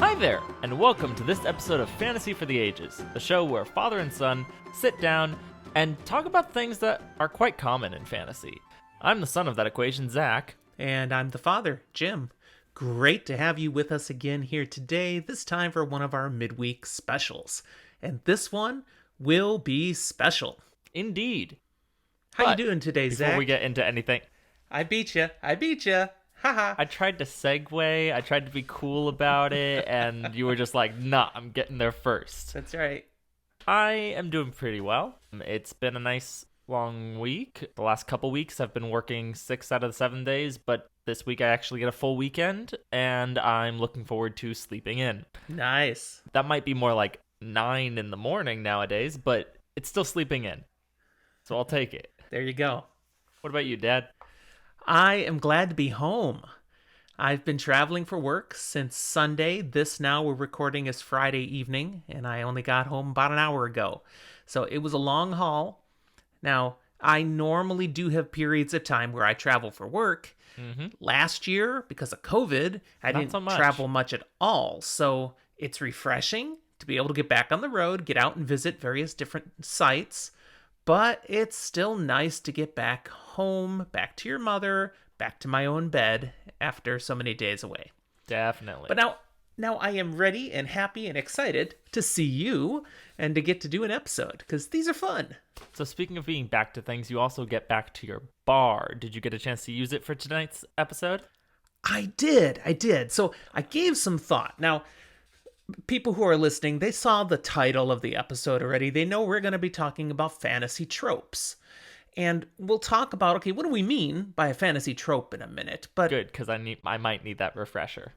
Hi there, and welcome to this episode of Fantasy for the Ages, the show where father and son sit down and talk about things that are quite common in fantasy. I'm the son of that equation, Zach. And I'm the father, Jim. Great to have you with us again here today, this time for one of our midweek specials. And this one will be special. Indeed. How you doing today, Zach? Before we get into anything... I beat you. Haha. I tried to segue, I tried to be cool about it, and you were just like, nah, I'm getting there first. That's right. I am doing pretty well. It's been a nice long week. The last couple weeks I've been working 6 out of the 7 days, but this week I actually get a full weekend, and I'm looking forward to sleeping in. Nice. That might be more like 9 in the morning nowadays, but it's still sleeping in. So I'll take it. There you go. What about you, Dad? I am glad to be home. I've been traveling for work since Sunday. This now we're recording is Friday evening, and I only got home about an hour ago. So it was a long haul. Now, I normally do have periods of time where I travel for work. Mm-hmm. Last year, because of COVID, I didn't travel much at all. So it's refreshing to be able to get back on the road, get out and visit various different sites. But it's still nice to get back home, back to your mother, back to my own bed after so many days away. Definitely. But now I am ready and happy and excited to see you and to get to do an episode because these are fun. So speaking of being back to things, you also get back to your bar. Did you get a chance to use it for tonight's episode? I did. So I gave some thought. Now, people who are listening, they saw the title of the episode already. They know we're going to be talking about fantasy tropes. And we'll talk about, okay, what do we mean by a fantasy trope in a minute? But good, because I might need that refresher.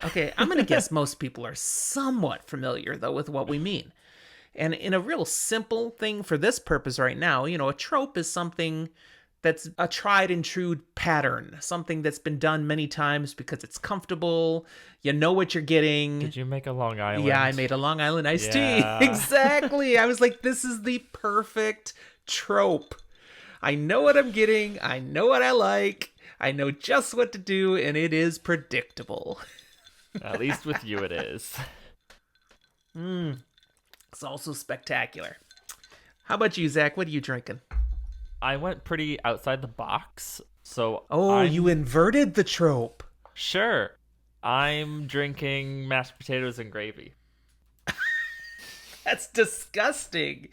Okay, I'm going to guess most people are somewhat familiar, though, with what we mean. And in a real simple thing for this purpose right now, a trope is something that's a tried and true pattern, something that's been done many times because it's comfortable, you know what you're getting. Did you make a Long Island? Yeah, I made a Long Island iced tea. Exactly. I was like, this is the perfect trope. I know what I'm getting. I know what I like. I know just what to do, and it is predictable. At least with you it is. It's also spectacular. How about you, Zach? What are you drinking? I went pretty outside the box, so... You inverted the trope. Sure. I'm drinking mashed potatoes and gravy. That's disgusting.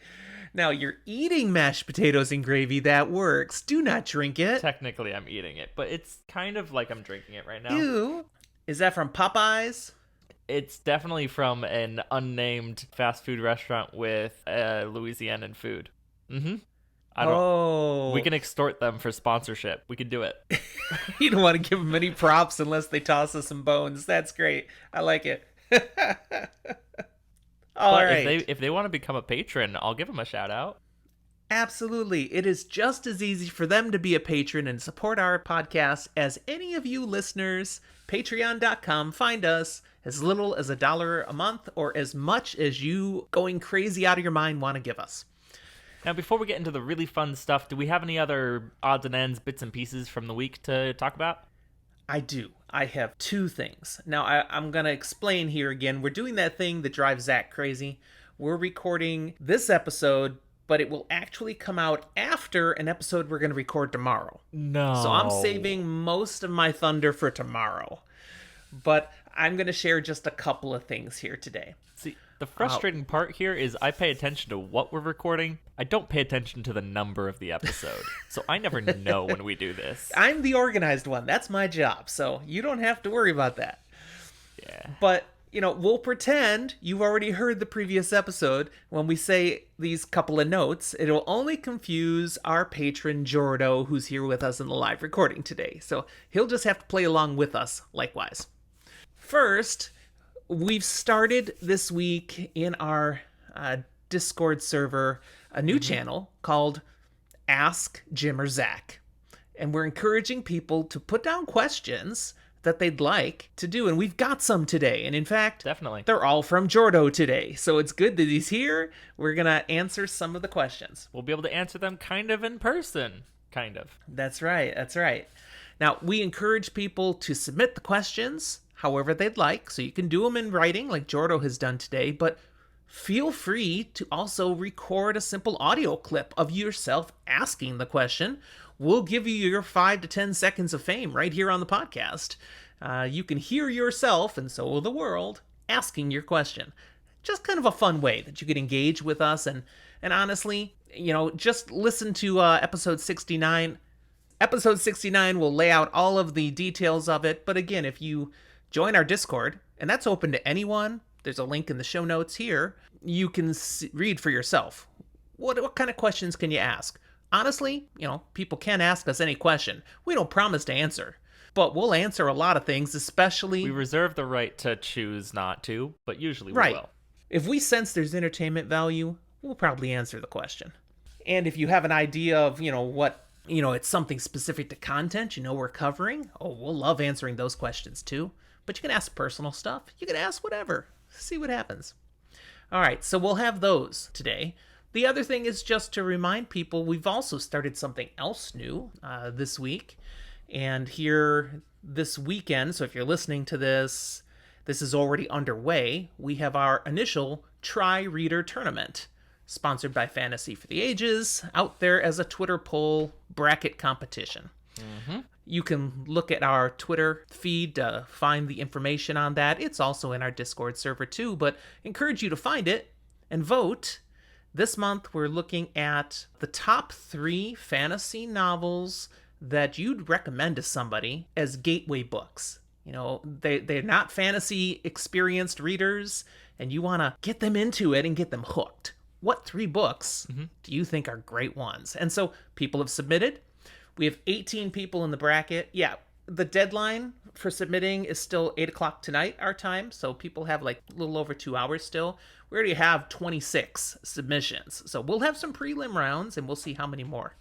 Now, you're eating mashed potatoes and gravy. That works. Do not drink it. Technically, I'm eating it, but it's kind of like I'm drinking it right now. Ew. Is that from Popeyes? It's definitely from an unnamed fast food restaurant with Louisianan food. Mm-hmm. We can extort them for sponsorship. We can do it. You don't want to give them any props unless they toss us some bones. That's great. I like it. All right. If they want to become a patron, I'll give them a shout out. Absolutely. It is just as easy for them to be a patron and support our podcast as any of you listeners. Patreon.com. Find us as little as $1 a month or as much as you going crazy out of your mind want to give us. Now, before we get into the really fun stuff, do we have any other odds and ends, bits and pieces from the week to talk about? I do. I have 2 things. Now, I'm going to explain here again. We're doing that thing that drives Zach crazy. We're recording this episode, but it will actually come out after an episode we're going to record tomorrow. No. So I'm saving most of my thunder for tomorrow. But I'm going to share just a couple of things here today. See, the frustrating part here is I pay attention to what we're recording. I don't pay attention to the number of the episode. So I never know when we do this. I'm the organized one. That's my job. So you don't have to worry about that. Yeah. But, we'll pretend you've already heard the previous episode. When we say these couple of notes, it'll only confuse our patron, Jordo, who's here with us in the live recording today. So he'll just have to play along with us likewise. First, we've started this week in our Discord server a new channel called Ask Jim or Zach. And we're encouraging people to put down questions that they'd like to do. And we've got some today. And in fact, definitely, they're all from Jordo today. So it's good that he's here. We're going to answer some of the questions. We'll be able to answer them kind of in person. Kind of. That's right. Now, we encourage people to submit the questions. however they'd like. So you can do them in writing like Jordo has done today, but feel free to also record a simple audio clip of yourself asking the question. We'll give you your 5 to 10 seconds of fame right here on the podcast. You can hear yourself, and so will the world, asking your question. Just kind of a fun way that you can engage with us. And honestly, just listen to episode 69. Episode 69 will lay out all of the details of it. But again, if you join our Discord, and that's open to anyone, there's a link in the show notes here, you can read for yourself. What kind of questions can you ask? Honestly, people can ask us any question. We don't promise to answer, but we'll answer a lot of things, especially... We reserve the right to choose not to, but usually we will. If we sense there's entertainment value, we'll probably answer the question. And if you have an idea of, what, it's something specific to content, we're covering, we'll love answering those questions too. But you can ask personal stuff. You can ask whatever. See what happens. All right, so we'll have those today. The other thing is just to remind people, we've also started something else new this week. And here this weekend, so if you're listening to this, this is already underway. We have our initial Try Reader Tournament, sponsored by Fantasy for the Ages, out there as a Twitter poll bracket competition. Mm-hmm. You can look at our Twitter feed to find the information on that. It's also in our Discord server too, but encourage you to find it and vote. This month, we're looking at the top 3 fantasy novels that you'd recommend to somebody as gateway books. They're not fantasy experienced readers, and you want to get them into it and get them hooked. What 3 books do you think are great ones? And so people have submitted. We have 18 people in the bracket. Yeah, the deadline for submitting is still 8 o'clock tonight, our time. So people have a little over 2 hours still. We already have 26 submissions. So we'll have some prelim rounds, and we'll see how many more.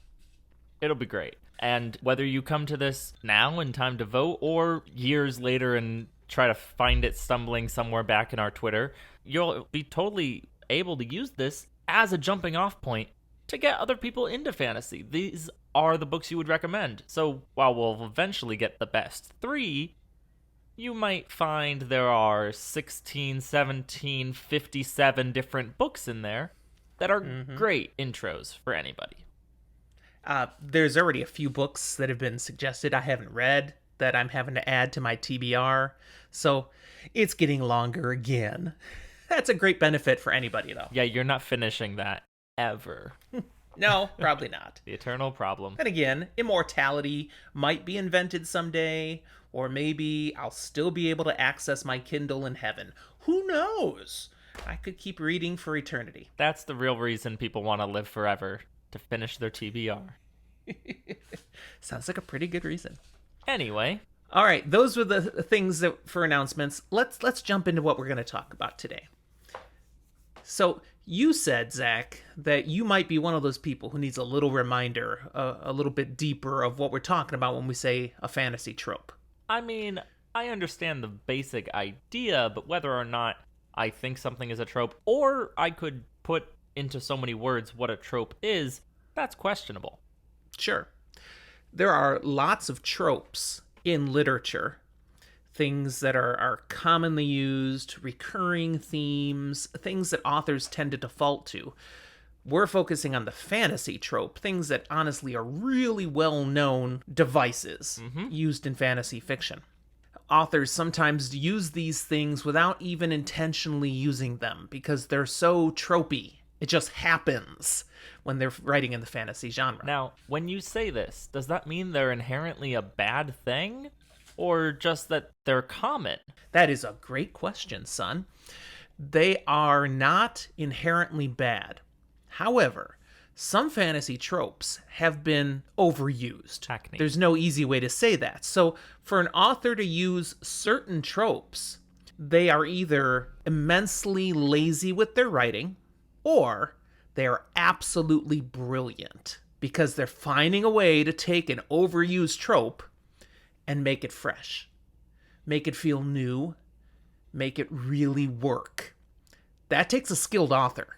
It'll be great. And whether you come to this now in time to vote or years later and try to find it stumbling somewhere back in our Twitter, you'll be totally able to use this as a jumping off point to get other people into fantasy. These are the books you would recommend. So while we'll eventually get the best 3, you might find there are 16, 17, 57 different books in there that are great intros for anybody. There's already a few books that have been suggested I haven't read that I'm having to add to my TBR. So it's getting longer again. That's a great benefit for anybody, though. Yeah, you're not finishing that ever. No, probably not. The eternal problem. And again, immortality might be invented someday, or maybe I'll still be able to access my Kindle in heaven. Who knows? I could keep reading for eternity. That's the real reason people want to live forever, to finish their TBR. Sounds like a pretty good reason. Anyway. All right, those were the things for announcements. Let's jump into what we're going to talk about today. So you said, Zach, that you might be one of those people who needs a little reminder, a little bit deeper of what we're talking about when we say a fantasy trope. I mean, I understand the basic idea, but whether or not I think something is a trope, or I could put into so many words what a trope is, that's questionable. Sure. There are lots of tropes in literature, things that are commonly used, recurring themes, things that authors tend to default to. We're focusing on the fantasy trope, things that honestly are really well-known devices used in fantasy fiction. Authors sometimes use these things without even intentionally using them because they're so tropey. It just happens when they're writing in the fantasy genre. Now, when you say this, does that mean they're inherently a bad thing? Or just that they're common? That is a great question, son. They are not inherently bad. However, some fantasy tropes have been overused. Hackney. There's no easy way to say that. So for an author to use certain tropes, they are either immensely lazy with their writing, or they are absolutely brilliant because they're finding a way to take an overused trope and make it fresh, make it feel new, make it really work. That takes a skilled author.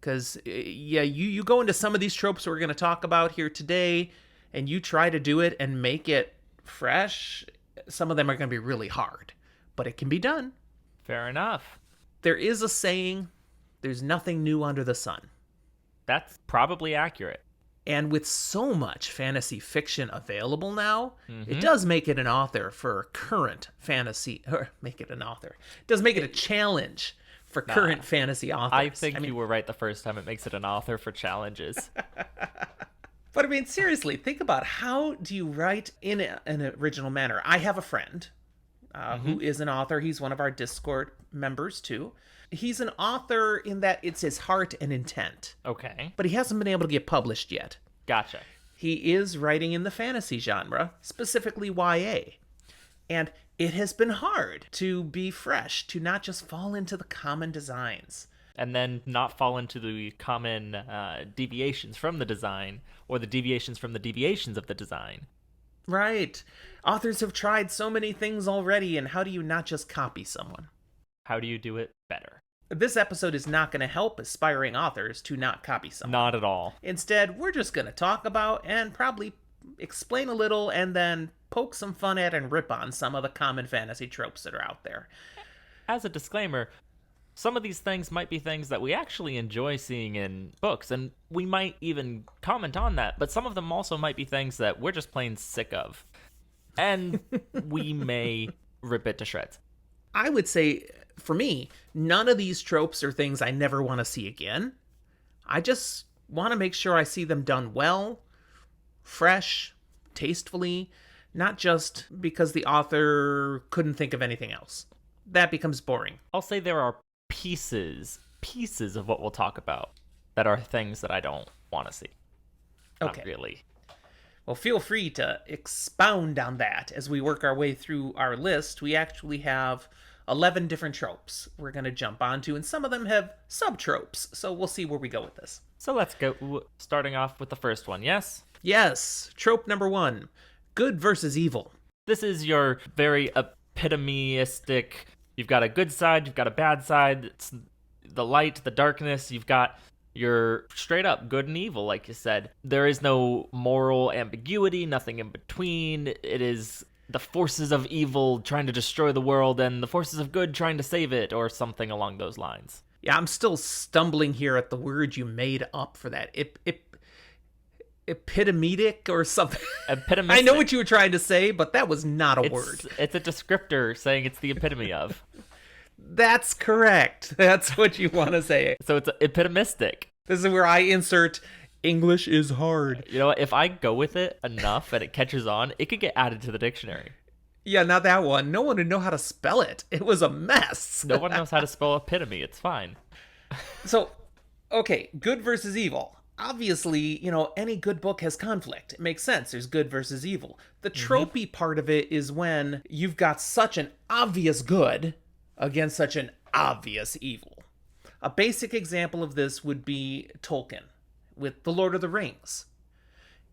Because, you go into some of these tropes we're going to talk about here today, and you try to do it and make it fresh, some of them are going to be really hard. but it can be done. Fair enough. There is a saying, there's nothing new under the sun. That's probably accurate. And with so much fantasy fiction available now, it does make it an author for current fantasy, or make it an author. It does make it a challenge for current fantasy authors. I think you were right the first time. It makes it an author for challenges. But I mean, seriously, think about how do you write in an original manner? I have a friend who is an author. He's one of our Discord members, too. He's an author in that it's his heart and intent. Okay. But he hasn't been able to get published yet. Gotcha. He is writing in the fantasy genre, specifically YA. And it has been hard to be fresh, to not just fall into the common designs. And then not fall into the common deviations from the design, or the deviations from the deviations of the design. Right. Authors have tried so many things already, and how do you not just copy someone? How do you do it better? This episode is not going to help aspiring authors to not copy someone. Not at all. Instead, we're just going to talk about and probably explain a little and then poke some fun at and rip on some of the common fantasy tropes that are out there. As a disclaimer, some of these things might be things that we actually enjoy seeing in books, and we might even comment on that, but some of them also might be things that we're just plain sick of. And we may rip it to shreds. I would say, for me, none of these tropes are things I never want to see again. I just want to make sure I see them done well, fresh, tastefully, not just because the author couldn't think of anything else. That becomes boring. I'll say there are pieces of what we'll talk about that are things that I don't want to see. Okay. Not really. Well, feel free to expound on that as we work our way through our list. We actually have 11 different tropes we're going to jump onto, and some of them have sub-tropes, so we'll see where we go with this. So let's go, starting off with the first one, yes? Yes, trope number 1, good versus evil. This is your very epitomistic, you've got a good side, you've got a bad side, it's the light, the darkness, you've got your straight up good and evil, like you said. There is no moral ambiguity, nothing in between. It is the forces of evil trying to destroy the world and the forces of good trying to save it, or something along those lines. Yeah, I'm still stumbling here at the word you made up for that. Epitometic or something. Epitomistic. I know what you were trying to say, but that was not a word. It's a descriptor saying it's the epitome of. That's correct. That's what you want to say. So it's epitomistic. This is where I insert English is hard. You know what? If I go with it enough and it catches on, it could get added to the dictionary. Yeah, not that one. No one would know how to spell it. It was a mess. No one knows how to spell epitome. It's fine. So, okay, good versus evil. Obviously, any good book has conflict. It makes sense. There's good versus evil. The tropey part of it is when you've got such an obvious good against such an obvious evil. A basic example of this would be Tolkien with The Lord of the Rings.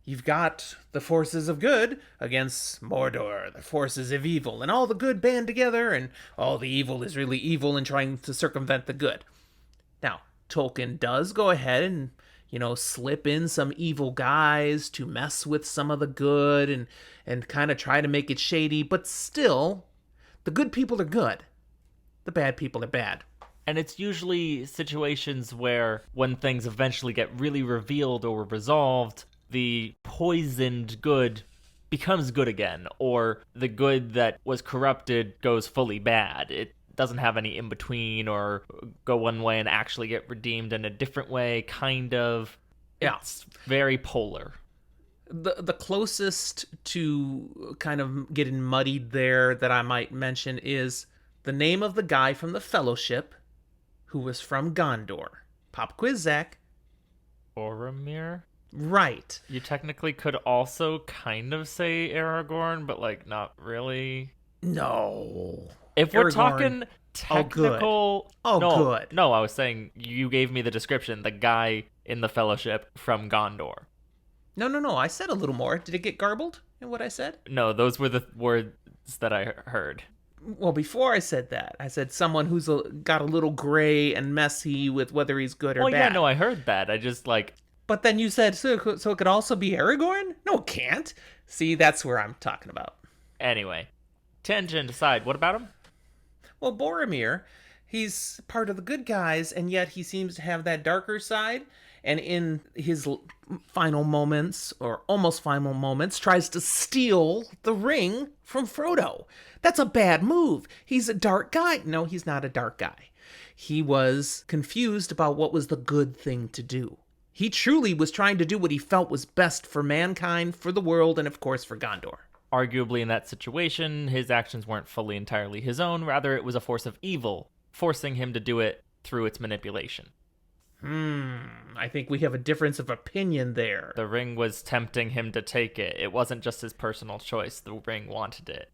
You've got the forces of good against Mordor, the forces of evil, and all the good band together, and all the evil is really evil and trying to circumvent the good. Now, Tolkien does go ahead and, slip in some evil guys to mess with some of the good and kind of try to make it shady, but still, the good people are good. The bad people are bad. And it's usually situations where when things eventually get really revealed or resolved, the poisoned good becomes good again, or the good that was corrupted goes fully bad. It doesn't have any in-between or go one way and actually get redeemed in a different way, kind of. Yeah. It's very polar. The closest to kind of getting muddied there that I might mention is the name of the guy from the Fellowship who was from Gondor. Pop quiz, Zach. Boromir? Right. You technically could also kind of say Aragorn, but, not really. No. If we're talking technical... Good. No, I was saying you gave me the description, the guy in the Fellowship from Gondor. No. I said a little more. Did it get garbled in what I said? No, those were the words that I heard. Well, before I said that, I said someone who's got a little gray and messy with whether he's good or bad. Yeah, no, I heard that. I just, But then you said, so it could also be Aragorn? No, it can't. See, that's where I'm talking about. Anyway, tangent aside, what about him? Well, Boromir, he's part of the good guys, and yet he seems to have that darker side. And in his final moments, or almost final moments, tries to steal the ring from Frodo. That's a bad move. He's a dark guy. No, he's not a dark guy. He was confused about what was the good thing to do. He truly was trying to do what he felt was best for mankind, for the world, and of course for Gondor. Arguably, in that situation, his actions weren't fully entirely his own. Rather, it was a force of evil, forcing him to do it through its manipulation. I think we have a difference of opinion there. The ring was tempting him to take it. It wasn't just his personal choice. The ring wanted it.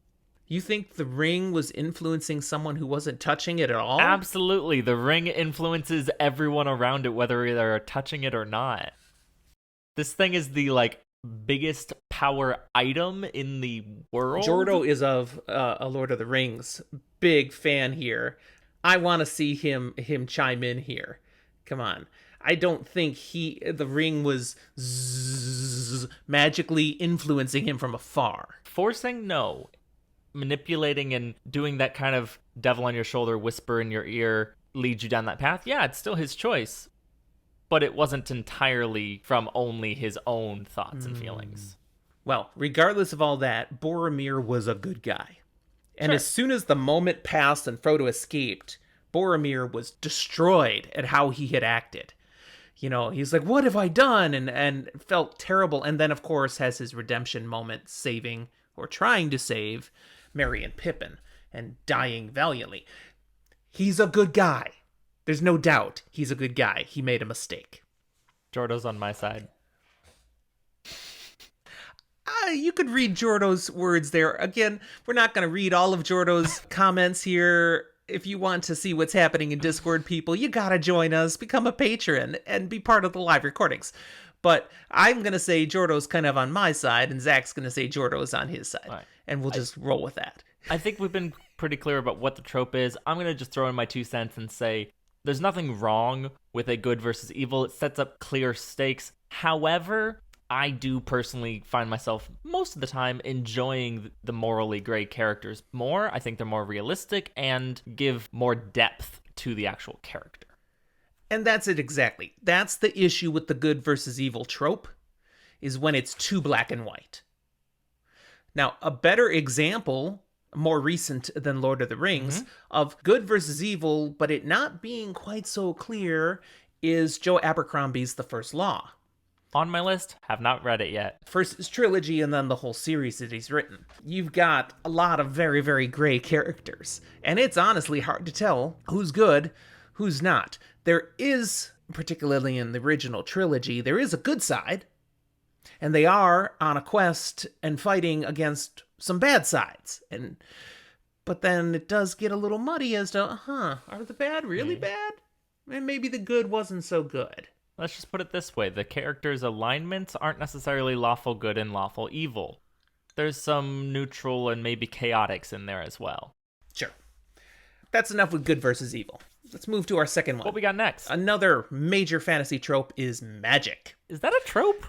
You think the ring was influencing someone who wasn't touching it at all? Absolutely. The ring influences everyone around it, whether they're touching it or not. This thing is the, biggest power item in the world. Jordo is of a Lord of the Rings. Big fan here. I want to see him chime in here. Come on. I don't think the ring was magically influencing him from afar. Forcing, no. Manipulating and doing that kind of devil on your shoulder, whisper in your ear, leads you down that path. Yeah, it's still his choice. But it wasn't entirely from only his own thoughts and feelings. Well, regardless of all that, Boromir was a good guy. And Sure. as soon as the moment passed and Frodo escaped, Boromir was destroyed at how he had acted. He's like, what have I done? And felt terrible. And then, of course, has his redemption moment saving, or trying to save, Merry and Pippin, and dying valiantly. He's a good guy. There's no doubt he's a good guy. He made a mistake. Jordo's on my side. You could read Jordo's words there. Again, we're not going to read all of Jordo's comments here. If you want to see what's happening in Discord, people, you got to join us, become a patron, and be part of the live recordings. But I'm going to say Jordo's kind of on my side, and Zach's going to say Jordo's on his side. Right. And we'll just roll with that. I think we've been pretty clear about what the trope is. I'm going to just throw in my 2 cents and say there's nothing wrong with a good versus evil. It sets up clear stakes. However, I do personally find myself most of the time enjoying the morally gray characters more. I think they're more realistic and give more depth to the actual character. And that's it exactly. That's the issue with the good versus evil trope, is when it's too black and white. Now, a better example, more recent than Lord of the Rings, of good versus evil, but it not being quite so clear, is Joe Abercrombie's The First Law. On my list, have not read it yet. First his trilogy and then the whole series that he's written. You've got a lot of very, very gray characters, and it's honestly hard to tell who's good, who's not. There is, particularly in the original trilogy, there is a good side, and they are on a quest and fighting against some bad sides. But then it does get a little muddy as to, are the bad really bad? And maybe the good wasn't so good. Let's just put it this way. The characters' alignments aren't necessarily lawful good and lawful evil. There's some neutral and maybe chaotics in there as well. Sure. That's enough with good versus evil. Let's move to our second one. What we got next? Another major fantasy trope is magic. Is that a trope?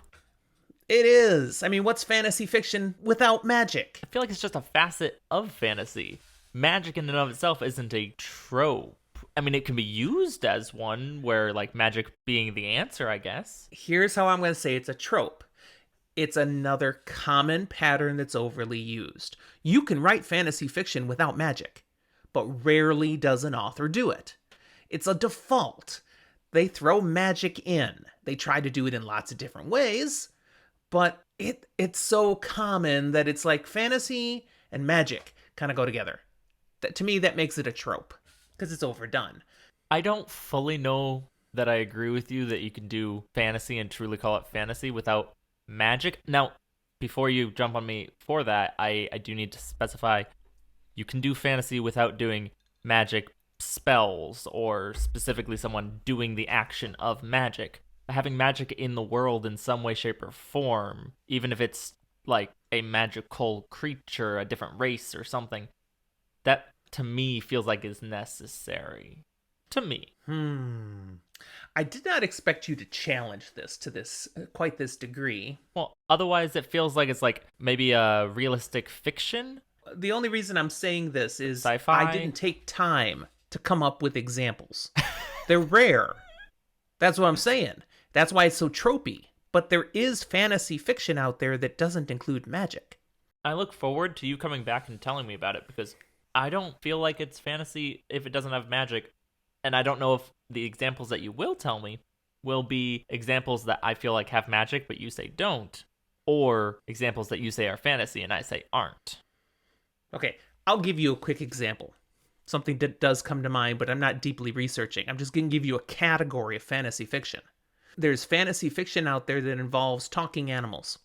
It is. I mean, what's fantasy fiction without magic? I feel like it's just a facet of fantasy. Magic in and of itself isn't a trope. I mean, it can be used as one where, magic being the answer, I guess. Here's how I'm going to say it's a trope. It's another common pattern that's overly used. You can write fantasy fiction without magic, but rarely does an author do it. It's a default. They throw magic in. They try to do it in lots of different ways, but it's so common that it's like fantasy and magic kind of go together. To me, that makes it a trope, because it's overdone. I don't fully know that I agree with you that you can do fantasy and truly call it fantasy without magic. Now, before you jump on me for that, I do need to specify you can do fantasy without doing magic spells or specifically someone doing the action of magic. Having magic in the world in some way, shape, or form, even if it's like a magical creature, a different race or something, that to me feels like is necessary. To me. I did not expect you to challenge this to quite this degree. Well, otherwise it feels like it's maybe a realistic fiction The only reason I'm saying this is Sci-fi? I didn't take time to come up with examples. They're rare. That's what I'm saying. That's why it's so tropey. But there is fantasy fiction out there that doesn't include magic. I look forward to you coming back and telling me about it because I don't feel like it's fantasy if it doesn't have magic. And I don't know if the examples that you will tell me will be examples that I feel like have magic but you say don't, or examples that you say are fantasy and I say aren't. Okay, I'll give you a quick example. Something that does come to mind, but I'm not deeply researching. I'm just going to give you a category of fantasy fiction. There's fantasy fiction out there that involves talking animals.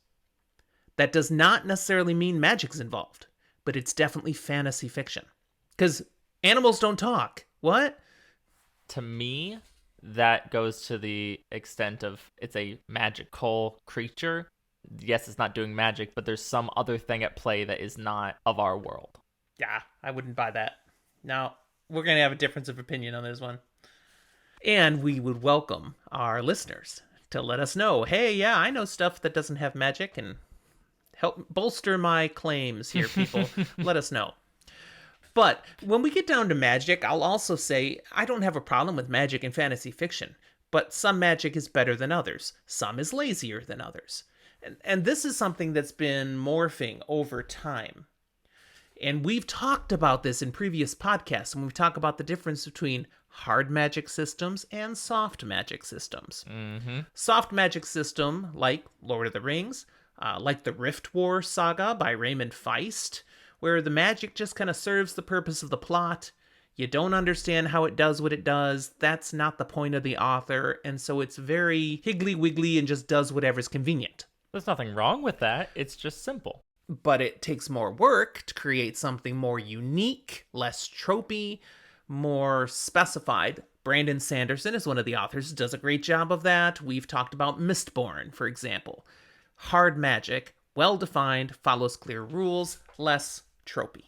That does not necessarily mean magic's involved, but it's definitely fantasy fiction. Because animals don't talk. What? To me, that goes to the extent of it's a magical creature. Yes, it's not doing magic, but there's some other thing at play that is not of our world. Yeah, I wouldn't buy that. Now, we're going to have a difference of opinion on this one. And we would welcome our listeners to let us know, hey, yeah, I know stuff that doesn't have magic, and help bolster my claims here, people. Let us know. But when we get down to magic, I'll also say I don't have a problem with magic in fantasy fiction, but some magic is better than others. Some is lazier than others. And this is something that's been morphing over time. And we've talked about this in previous podcasts when we talk about the difference between hard magic systems and soft magic systems. Mm-hmm. Soft magic system, like Lord of the Rings, like the Rift War saga by Raymond Feist, where the magic just kind of serves the purpose of the plot. You don't understand how it does what it does. That's not the point of the author. And so it's very higgly-wiggly and just does whatever's convenient. There's nothing wrong with that. It's just simple. But it takes more work to create something more unique, less tropey, more specified. Brandon Sanderson is one of the authors, does a great job of that. We've talked about Mistborn, for example. Hard magic, well-defined, follows clear rules, less tropey.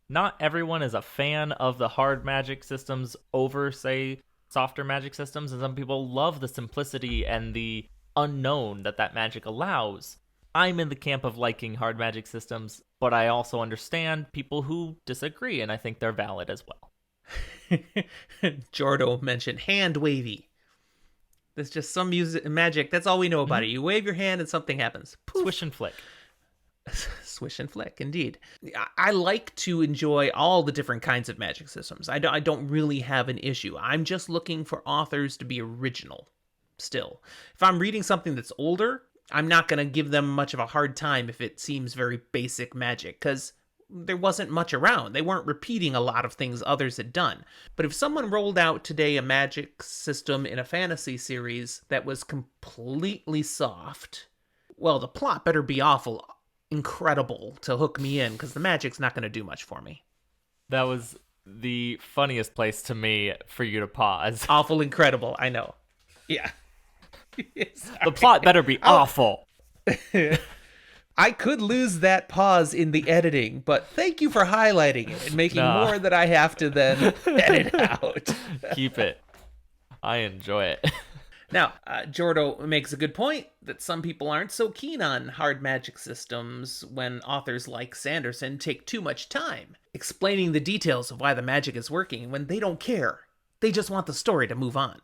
Not everyone is a fan of the hard magic systems over, say, softer magic systems, and some people love the simplicity and the unknown that magic allows. I'm in the camp of liking hard magic systems, but I also understand people who disagree, and I think they're valid as well. Jordo mentioned hand wavy. There's just some magic. That's all we know about it. You wave your hand and something happens. Poof. Swish and flick. Swish and flick, indeed. I like to enjoy all the different kinds of magic systems. I don't really have an issue. I'm just looking for authors to be original still. If I'm reading something that's older, I'm not going to give them much of a hard time if it seems very basic magic, because there wasn't much around. They weren't repeating a lot of things others had done. But if someone rolled out today a magic system in a fantasy series that was completely soft, well, the plot better be awful incredible to hook me in, because the magic's not going to do much for me. That was the funniest place to me for you to pause. Awful incredible, I know. Yeah. The plot better be awful. I could lose that pause in the editing, but thank you for highlighting it and making more that I have to then edit out. Keep it. I enjoy it. Now, Jordo makes a good point that some people aren't so keen on hard magic systems when authors like Sanderson take too much time explaining the details of why the magic is working when they don't care. They just want the story to move on.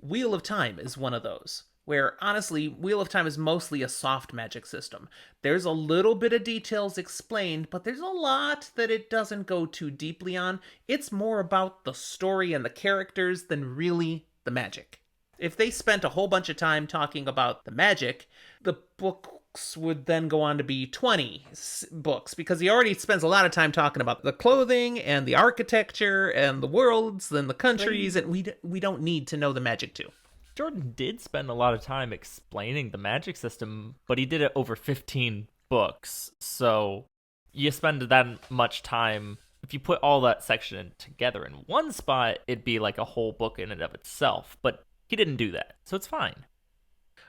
Wheel of Time is one of those, where honestly, Wheel of Time is mostly a soft magic system. There's a little bit of details explained, but there's a lot that it doesn't go too deeply on. It's more about the story and the characters than really the magic. If they spent a whole bunch of time talking about the magic, the books would then go on to be 20 books, because he already spends a lot of time talking about the clothing and the architecture and the worlds and the countries, and we don't need to know the magic too. Jordan did spend a lot of time explaining the magic system, but he did it over 15 books, so you spend that much time. If you put all that section together in one spot, it'd be like a whole book in and of itself, but he didn't do that, so it's fine.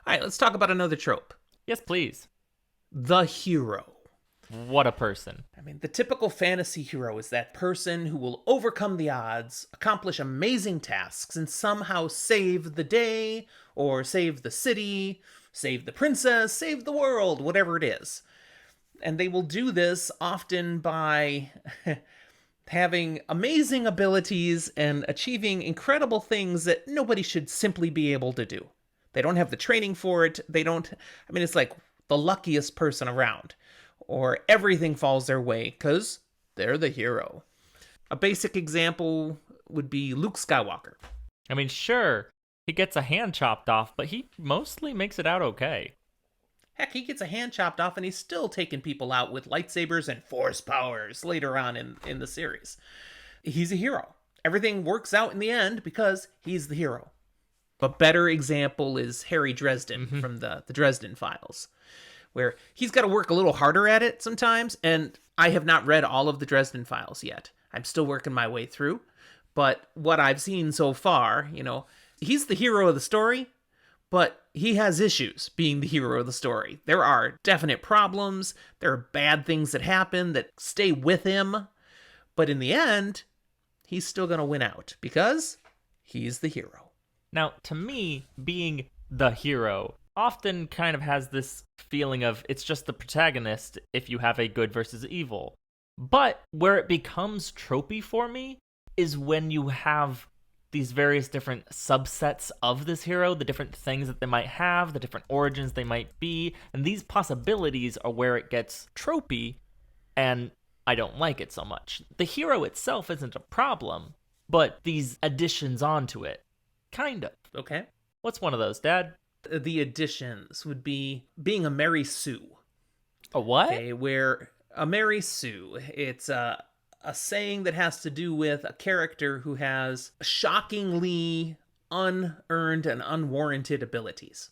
All right, let's talk about another trope. Yes, please. The hero. What a person. I mean, the typical fantasy hero is that person who will overcome the odds, accomplish amazing tasks, and somehow save the day, or save the city, save the princess, save the world, whatever it is. And they will do this often by having amazing abilities and achieving incredible things that nobody should simply be able to do. They don't have the training for it. It's like the luckiest person around. Or everything falls their way because they're the hero. A basic example would be Luke Skywalker. I mean, sure, he gets a hand chopped off, but he mostly makes it out okay. Heck, he gets a hand chopped off and he's still taking people out with lightsabers and force powers later on in the series. He's a hero. Everything works out in the end because he's the hero. A better example is Harry Dresden from the Dresden Files, where he's got to work a little harder at it sometimes, and I have not read all of the Dresden Files yet. I'm still working my way through, but what I've seen so far, he's the hero of the story, but he has issues being the hero of the story. There are definite problems. There are bad things that happen that stay with him. But in the end, he's still going to win out because he's the hero. Now, to me, being the hero often kind of has this feeling of it's just the protagonist if you have a good versus evil. But where it becomes tropey for me is when you have these various different subsets of this hero, the different things that they might have, the different origins they might be, and these possibilities are where it gets tropey, and I don't like it so much. The hero itself isn't a problem, but these additions onto it, kind of. Okay. What's one of those, Dad? The additions would be being a Mary Sue. A what? Okay, where a Mary Sue, it's a saying that has to do with a character who has shockingly unearned and unwarranted abilities.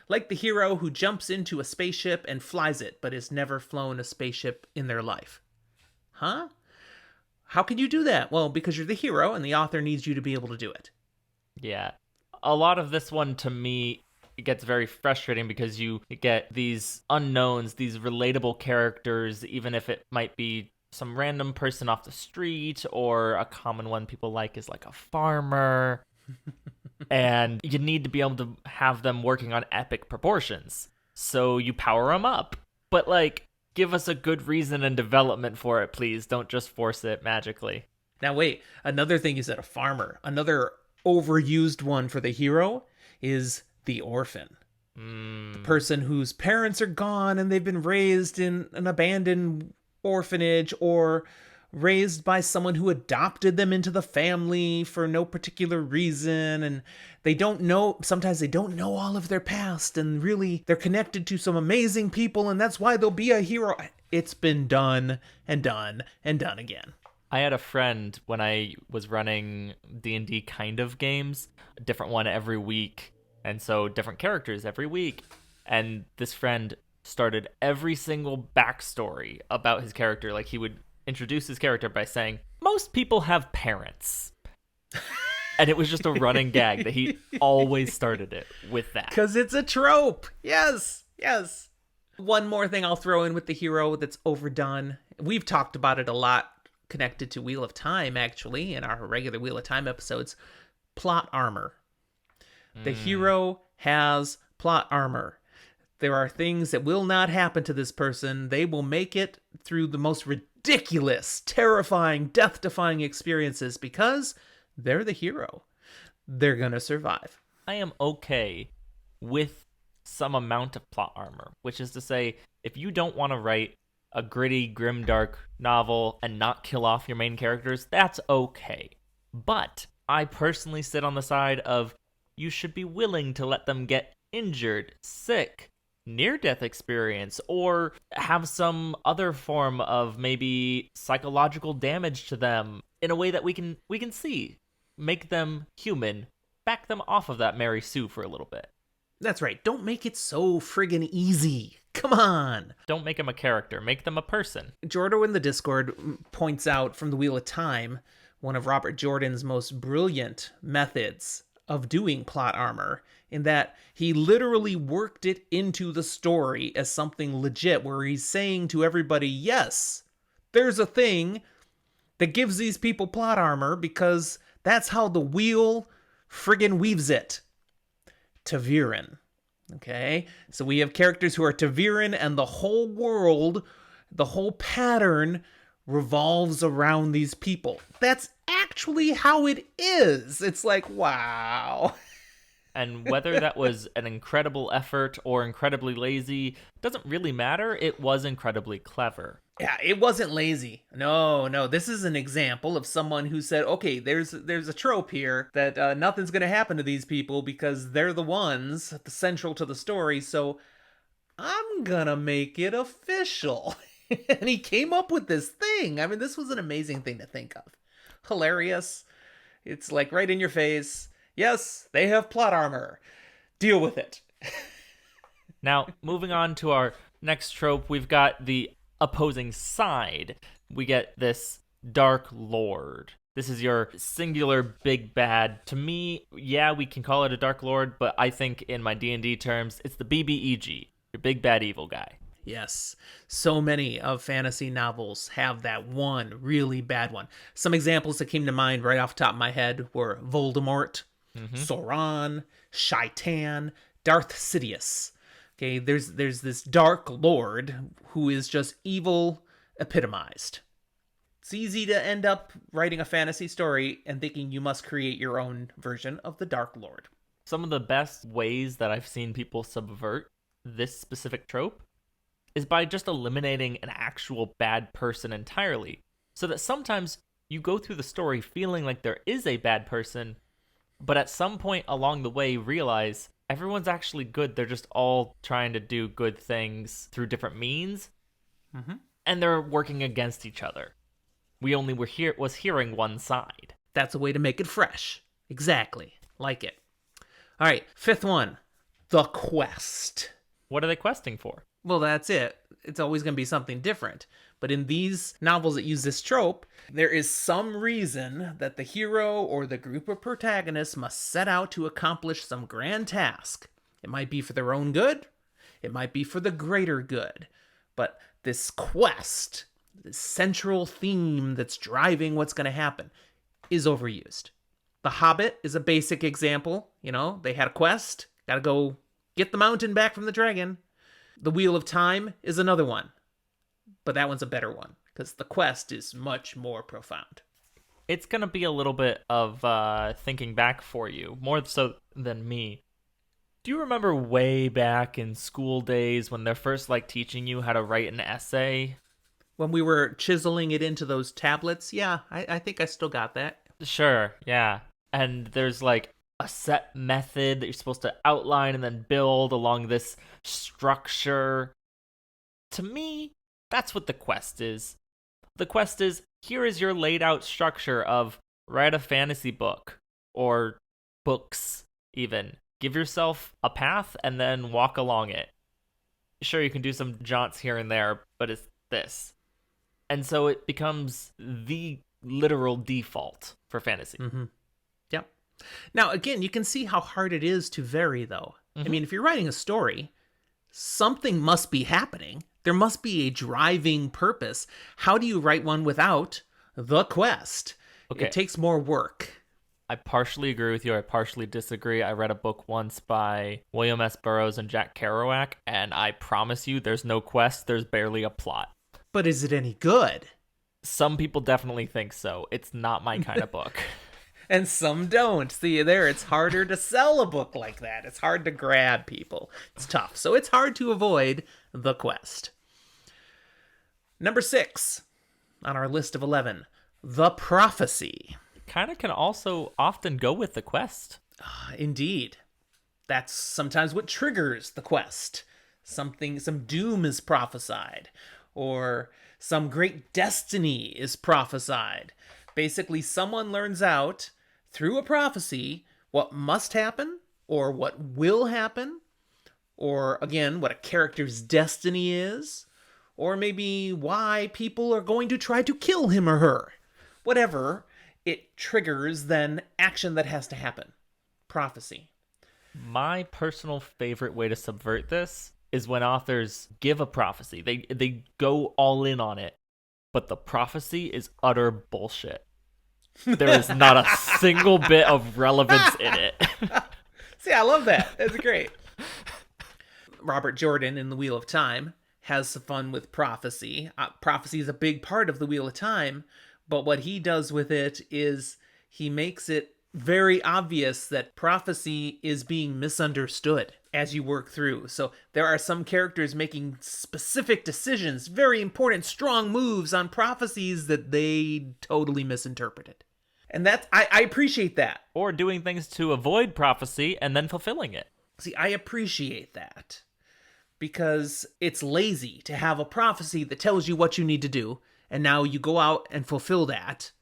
Like the hero who jumps into a spaceship and flies it, but has never flown a spaceship in their life. Huh? How can you do that? Well, because you're the hero and the author needs you to be able to do it. Yeah. A lot of this one, to me, it gets very frustrating because you get these unknowns, these relatable characters, even if it might be some random person off the street, or a common one people like is like a farmer. And you need to be able to have them working on epic proportions. So you power them up. But, give us a good reason and development for it, please. Don't just force it magically. Now, wait. Another thing is that a farmer. Another overused one for the hero is the orphan. The person whose parents are gone and they've been raised in an abandoned orphanage, or raised by someone who adopted them into the family for no particular reason, and sometimes they don't know all of their past, and really they're connected to some amazing people, and that's why they'll be a hero. It's been done and done and done again. I had a friend when I was running D&D kind of games, a different one every week, and so different characters every week, and this friend started every single backstory about his character. Like, he would introduce his character by saying, most people have parents. And it was just a running gag that he always started it with that. Because it's a trope. Yes. One more thing I'll throw in with the hero that's overdone. We've talked about it a lot, connected to Wheel of Time, actually, in our regular Wheel of Time episodes. Plot armor. The hero has plot armor. There are things that will not happen to this person. They will make it through the most ridiculous, terrifying, death-defying experiences because they're the hero. They're gonna survive. I am okay with some amount of plot armor, which is to say, if you don't want to write a gritty, grimdark novel and not kill off your main characters, that's okay. But I personally sit on the side of you should be willing to let them get injured, sick, near-death experience, or have some other form of maybe psychological damage to them in a way that we can see. Make them human. Back them off of that Mary Sue for a little bit. That's right. Don't make it so friggin' easy. Come on. Don't make them a character. Make them a person. Jordo in the Discord points out from the Wheel of Time, one of Robert Jordan's most brilliant methods of doing plot armor, in that he literally worked it into the story as something legit, where he's saying to everybody, yes, there's a thing that gives these people plot armor because that's how the wheel friggin' weaves it. Taviran. Okay? So we have characters who are Taviran, and the whole world The whole pattern revolves around these people. That's actually how it is. It's like, wow. And whether that was an incredible effort or incredibly lazy doesn't really matter. It was incredibly clever. Yeah, it wasn't lazy. No. This is an example of someone who said, okay, there's a trope here that nothing's going to happen to these people because they're the ones, the central to the story, so I'm going to make it official. And he came up with this thing. I mean, this was an amazing thing to think of. Hilarious. It's like right in your face. Yes, they have plot armor. Deal with it. Now, moving on to our next trope, we've got the opposing side. We get this Dark Lord. This is your singular big bad. To me, yeah, we can call it a Dark Lord, but I think in my D&D terms, it's the BBEG, your big bad evil guy. Yes, so many of fantasy novels have that one really bad one. Some examples that came to mind right off the top of my head were Voldemort, Sauron, Shaitan, Darth Sidious. Okay, there's this Dark Lord who is just evil epitomized. It's easy to end up writing a fantasy story and thinking you must create your own version of the Dark Lord. Some of the best ways that I've seen people subvert this specific trope is by just eliminating an actual bad person entirely, so that sometimes you go through the story feeling like there is a bad person, but at some point along the way realize everyone's actually good. They're just all trying to do good things through different means, and they're working against each other. We only was hearing one side. That's a way to make it fresh. Exactly. Like it. All right, fifth one. The Quest. What are they questing for? Well, that's it. It's always going to be something different. But in these novels that use this trope, there is some reason that the hero or the group of protagonists must set out to accomplish some grand task. It might be for their own good. It might be for the greater good. But this quest, this central theme that's driving what's going to happen, is overused. The Hobbit is a basic example. You know, they had a quest. Got to go get the mountain back from the dragon. The Wheel of Time is another one. But that one's a better one, because the quest is much more profound. It's going to be a little bit of thinking back for you, more so than me. Do you remember way back in school days when they're first teaching you how to write an essay? When we were chiseling it into those tablets, yeah, I think I still got that. Sure, yeah. And there's a set method that you're supposed to outline and then build along this structure. To me, that's what the quest is. The quest is, here is your laid out structure of write a fantasy book, or books even. Give yourself a path and then walk along it. Sure, you can do some jaunts here and there, but it's this. And so it becomes the literal default for fantasy. Yep. Now, again, you can see how hard it is to vary, though. I mean, if you're writing a story, something must be happening. There must be a driving purpose. How do you write one without the quest? Okay. It takes more work. I partially agree with you. I partially disagree. I read a book once by William S. Burroughs and Jack Kerouac, and I promise you there's no quest. There's barely a plot. But is it any good? Some people definitely think so. It's not my kind of book. And some don't. See, there, it's harder to sell a book like that. It's hard to grab people. It's tough. So it's hard to avoid the quest. Number 6 on our list of 11, the prophecy. Kind of can also often go with the quest. Indeed. That's sometimes what triggers the quest. Some doom is prophesied, or some great destiny is prophesied. Basically, someone learns out through a prophecy what must happen, or what will happen, or again, what a character's destiny is, or maybe why people are going to try to kill him or her. Whatever, it triggers then action that has to happen. Prophecy. My personal favorite way to subvert this is when authors give a prophecy. They go all in on it, but the prophecy is utter bullshit. There is not a single bit of relevance in it. See, I love that. That's great. Robert Jordan in The Wheel of Time has some fun with prophecy. Prophecy is a big part of the Wheel of Time, but what he does with it is he makes it very obvious that prophecy is being misunderstood as you work through. So there are some characters making specific decisions, very important, strong moves on prophecies that they totally misinterpreted. And that's, I appreciate that. Or doing things to avoid prophecy and then fulfilling it. See, I appreciate that. Because it's lazy to have a prophecy that tells you what you need to do, and now you go out and fulfill that,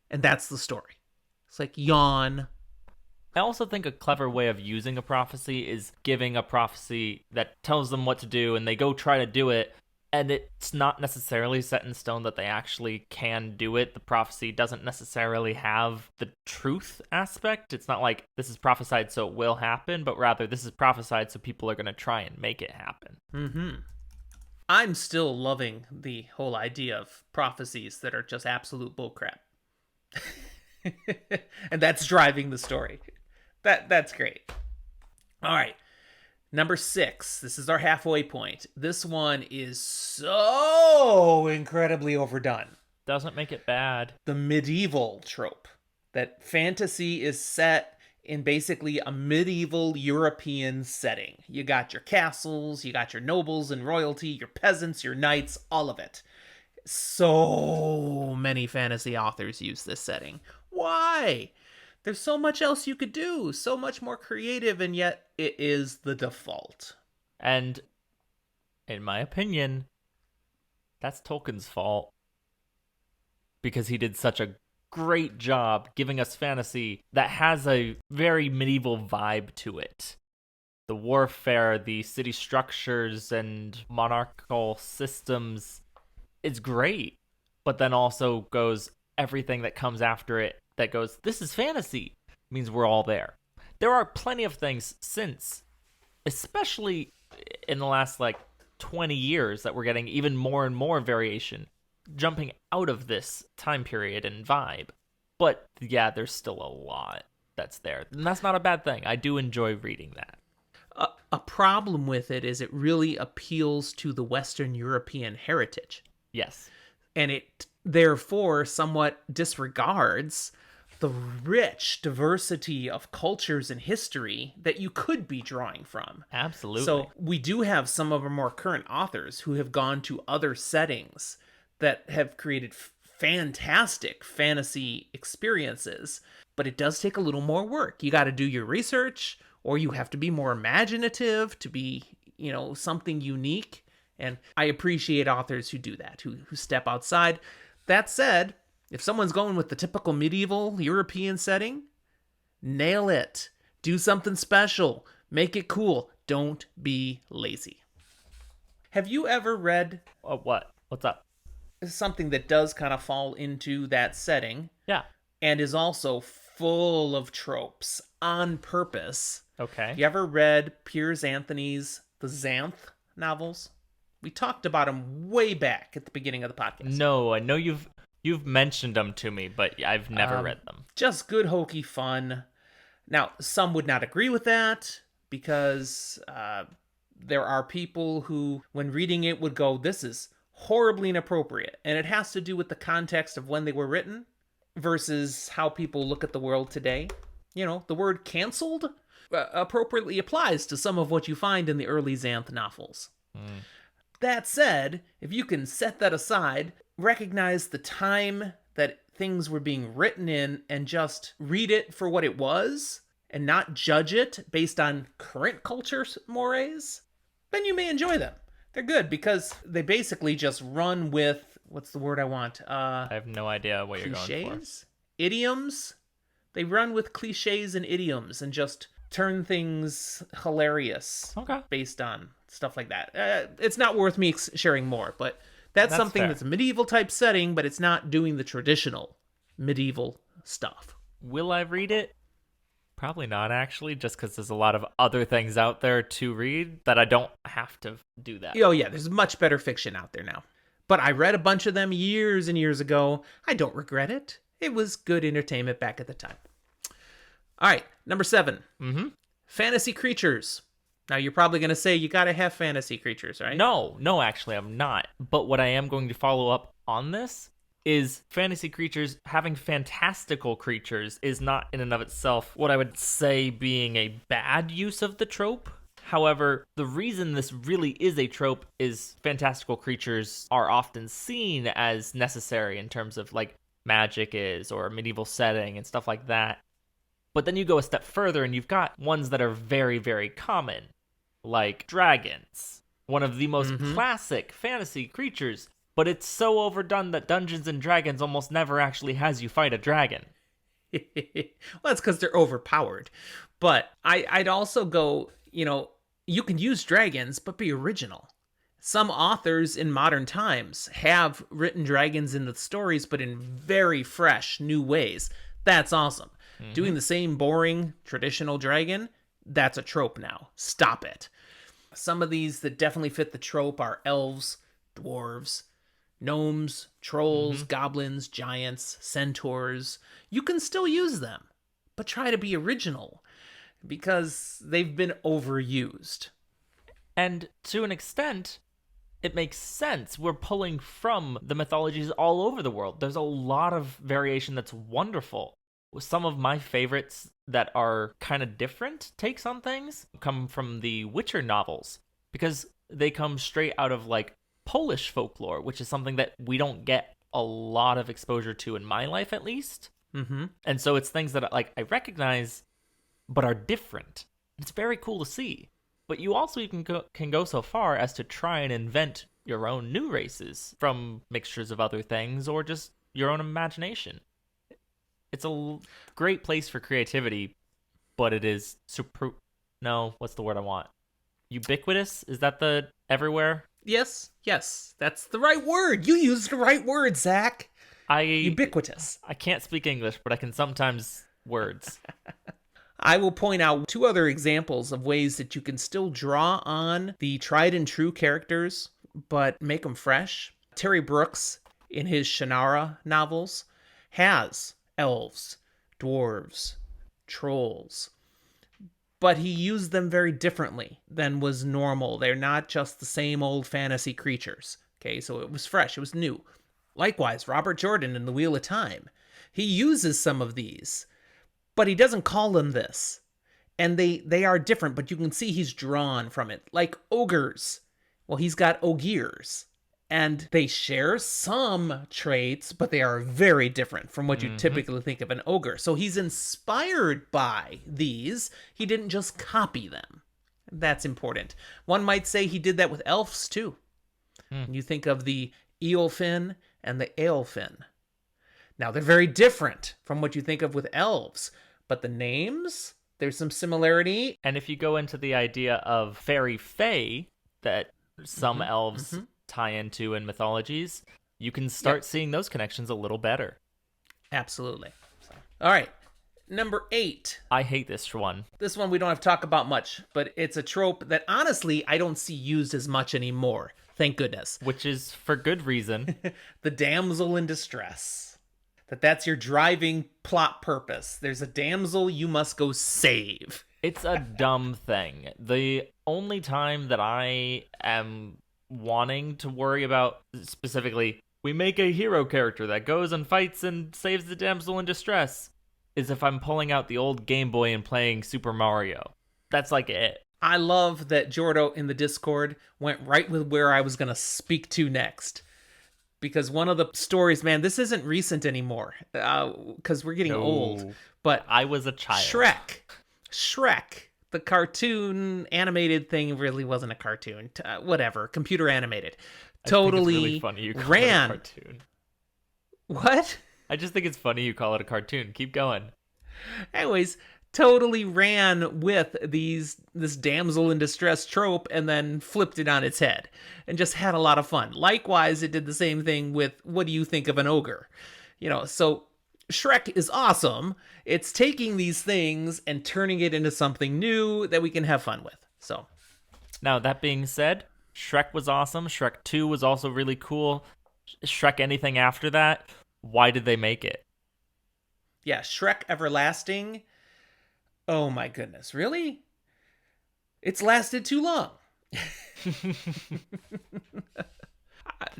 and that's the story. It's like, yawn. I also think a clever way of using a prophecy is giving a prophecy that tells them what to do, and they go try to do it, and it's not necessarily set in stone that they actually can do it. The prophecy doesn't necessarily have the truth aspect. It's not like this is prophesied so it will happen, but rather this is prophesied so people are going to try and make it happen. Mm-hmm. I'm still loving the whole idea of prophecies that are just absolute bullcrap. And that's driving the story. That's great. All right. Number 6. This is our halfway point. This one is so incredibly overdone. Doesn't make it bad. The medieval trope. That fantasy is set in basically a medieval European setting. You got your castles, you got your nobles and royalty, your peasants, your knights, all of it. So many fantasy authors use this setting. Why? There's so much else you could do, so much more creative, and yet it is the default. And in my opinion, that's Tolkien's fault. Because he did such a great job giving us fantasy that has a very medieval vibe to it. The warfare, the city structures, and monarchical systems is great. But then also goes everything that comes after it that goes, this is fantasy, means we're all there. There are plenty of things since, especially in the last 20 years, that we're getting even more and more variation, jumping out of this time period and vibe. But yeah, there's still a lot that's there. And that's not a bad thing. I do enjoy reading that. A problem with it is it really appeals to the Western European heritage. Yes. And it therefore somewhat disregards the rich diversity of cultures and history that you could be drawing from. Absolutely. So we do have some of our more current authors who have gone to other settings that have created fantastic fantasy experiences, but it does take a little more work. You got to do your research, or you have to be more imaginative to be, something unique. And I appreciate authors who do that, who step outside. That said, if someone's going with the typical medieval European setting, nail it. Do something special. Make it cool. Don't be lazy. Have you ever read... What? What's up? Something that does kind of fall into that setting. Yeah. And is also full of tropes on purpose. Okay. You ever read Piers Anthony's The Xanth novels? We talked about them way back at the beginning of the podcast. No, I know you've mentioned them to me, but I've never read them. Just good, hokey fun. Now, some would not agree with that because there are people who, when reading it, would go, this is horribly inappropriate. And it has to do with the context of when they were written versus how people look at the world today. The word canceled appropriately applies to some of what you find in the early Xanth novels. Mm. That said, if you can set that aside, recognize the time that things were being written in and just read it for what it was and not judge it based on current culture mores, then you may enjoy them. They're good because they basically just run with, what's the word I want? I have no idea what cliches? You're going for. Idioms? They run with cliches and idioms and just turn things hilarious based on stuff like that. It's not worth me sharing more, but that's something fair. That's a medieval type setting, but it's not doing the traditional medieval stuff. Will I read it? Probably not, actually, just because there's a lot of other things out there to read that I don't have to do that. Oh, yeah, there's much better fiction out there now. But I read a bunch of them years and years ago. I don't regret it. It was good entertainment back at the time. All right, number 7. Mm-hmm. Fantasy creatures. Now, you're probably going to say you got to have fantasy creatures, right? No, actually, I'm not. But what I am going to follow up on this is fantasy creatures having fantastical creatures is not in and of itself what I would say being a bad use of the trope. However, the reason this really is a trope is fantastical creatures are often seen as necessary in terms of like magic is or a medieval setting and stuff like that. But then you go a step further and you've got ones that are very, very common, like dragons, one of the most classic fantasy creatures, but it's so overdone that Dungeons and Dragons almost never actually has you fight a dragon. Well, that's because they're overpowered. But I'd also go, you can use dragons, but be original. Some authors in modern times have written dragons in the stories, but in very fresh, new ways. That's awesome. Doing the same boring, traditional dragon, that's a trope now. Stop it. Some of these that definitely fit the trope are elves, dwarves, gnomes, trolls, goblins, giants, centaurs. You can still use them, but try to be original because they've been overused. And to an extent, it makes sense. We're pulling from the mythologies all over the world. There's a lot of variation that's wonderful. Some of my favorites that are kind of different takes on things come from the Witcher novels because they come straight out of like Polish folklore, which is something that we don't get a lot of exposure to in my life, at least. And so it's things that like I recognize, but are different. It's very cool to see. But you also can go so far as to try and invent your own new races from mixtures of other things or just your own imagination. It's a great place for creativity, but it is super... No, what's the word I want? Ubiquitous? Is that the everywhere? Yes, that's the right word. You used the right word, Zach. Ubiquitous. I can't speak English, but I can sometimes words. I will point out 2 other examples of ways that you can still draw on the tried and true characters, but make them fresh. Terry Brooks, in his Shanara novels, has elves, dwarves, trolls, but he used them very differently than was normal. They're not just the same old fantasy creatures. Okay, so it was fresh, it was new. Likewise, Robert Jordan in The Wheel of Time, he uses some of these, but he doesn't call them this. And they are different, but you can see he's drawn from it. Like ogres. Well, he's got ogiers. And they share some traits, but they are very different from what you typically think of an ogre. So he's inspired by these. He didn't just copy them. That's important. One might say he did that with elves, too. You think of the Eolfin and the Aelfin. Now, they're very different from what you think of with elves. But the names, there's some similarity. And if you go into the idea of fairy fae that some elves... tie into in mythologies, you can start seeing those connections a little better. Absolutely. So, all right. Number 8. I hate this one. This one we don't have to talk about much, but it's a trope that honestly I don't see used as much anymore. Thank goodness. Which is for good reason. The damsel in distress. That's your driving plot purpose. There's a damsel you must go save. It's a dumb thing. The only time that I am wanting to worry about specifically, we make a hero character that goes and fights and saves the damsel in distress, is if I'm pulling out the old Game Boy and playing Super Mario. That's like it. I love that Jordo in the Discord went right with where I was going to speak to next. Because one of the stories, man, this isn't recent anymore, because we're getting old. But I was a child. Shrek. The cartoon animated thing really wasn't a cartoon. Whatever, computer animated. Totally I think it's really funny you call ran. it a cartoon. What? I just think it's funny you call it a cartoon. Keep going. Anyways, totally ran with this damsel in distress trope and then flipped it on its head and just had a lot of fun. Likewise, it did the same thing with what do you think of an ogre? So Shrek is awesome. It's taking these things and turning it into something new that we can have fun with. So, now that being said, Shrek was awesome. Shrek 2 was also really cool. Shrek anything after that, why did they make it? Yeah, Shrek Everlasting. Oh my goodness, really? It's lasted too long.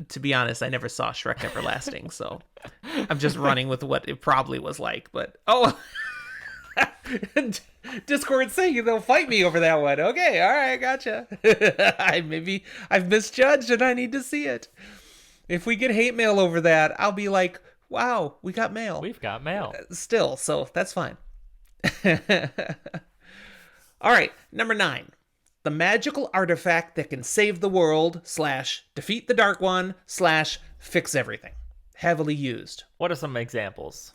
To be honest, I never saw Shrek Everlasting, so I'm just running with what it probably was like. But Discord's saying they'll fight me over that one. Okay, all right, gotcha. Maybe I've misjudged and I need to see it. If we get hate mail over that, I'll be like, wow, we got mail. We've got mail. Still, so that's fine. All right, number 9. The magical artifact that can save the world / defeat the Dark One / fix everything. Heavily used. What are some examples?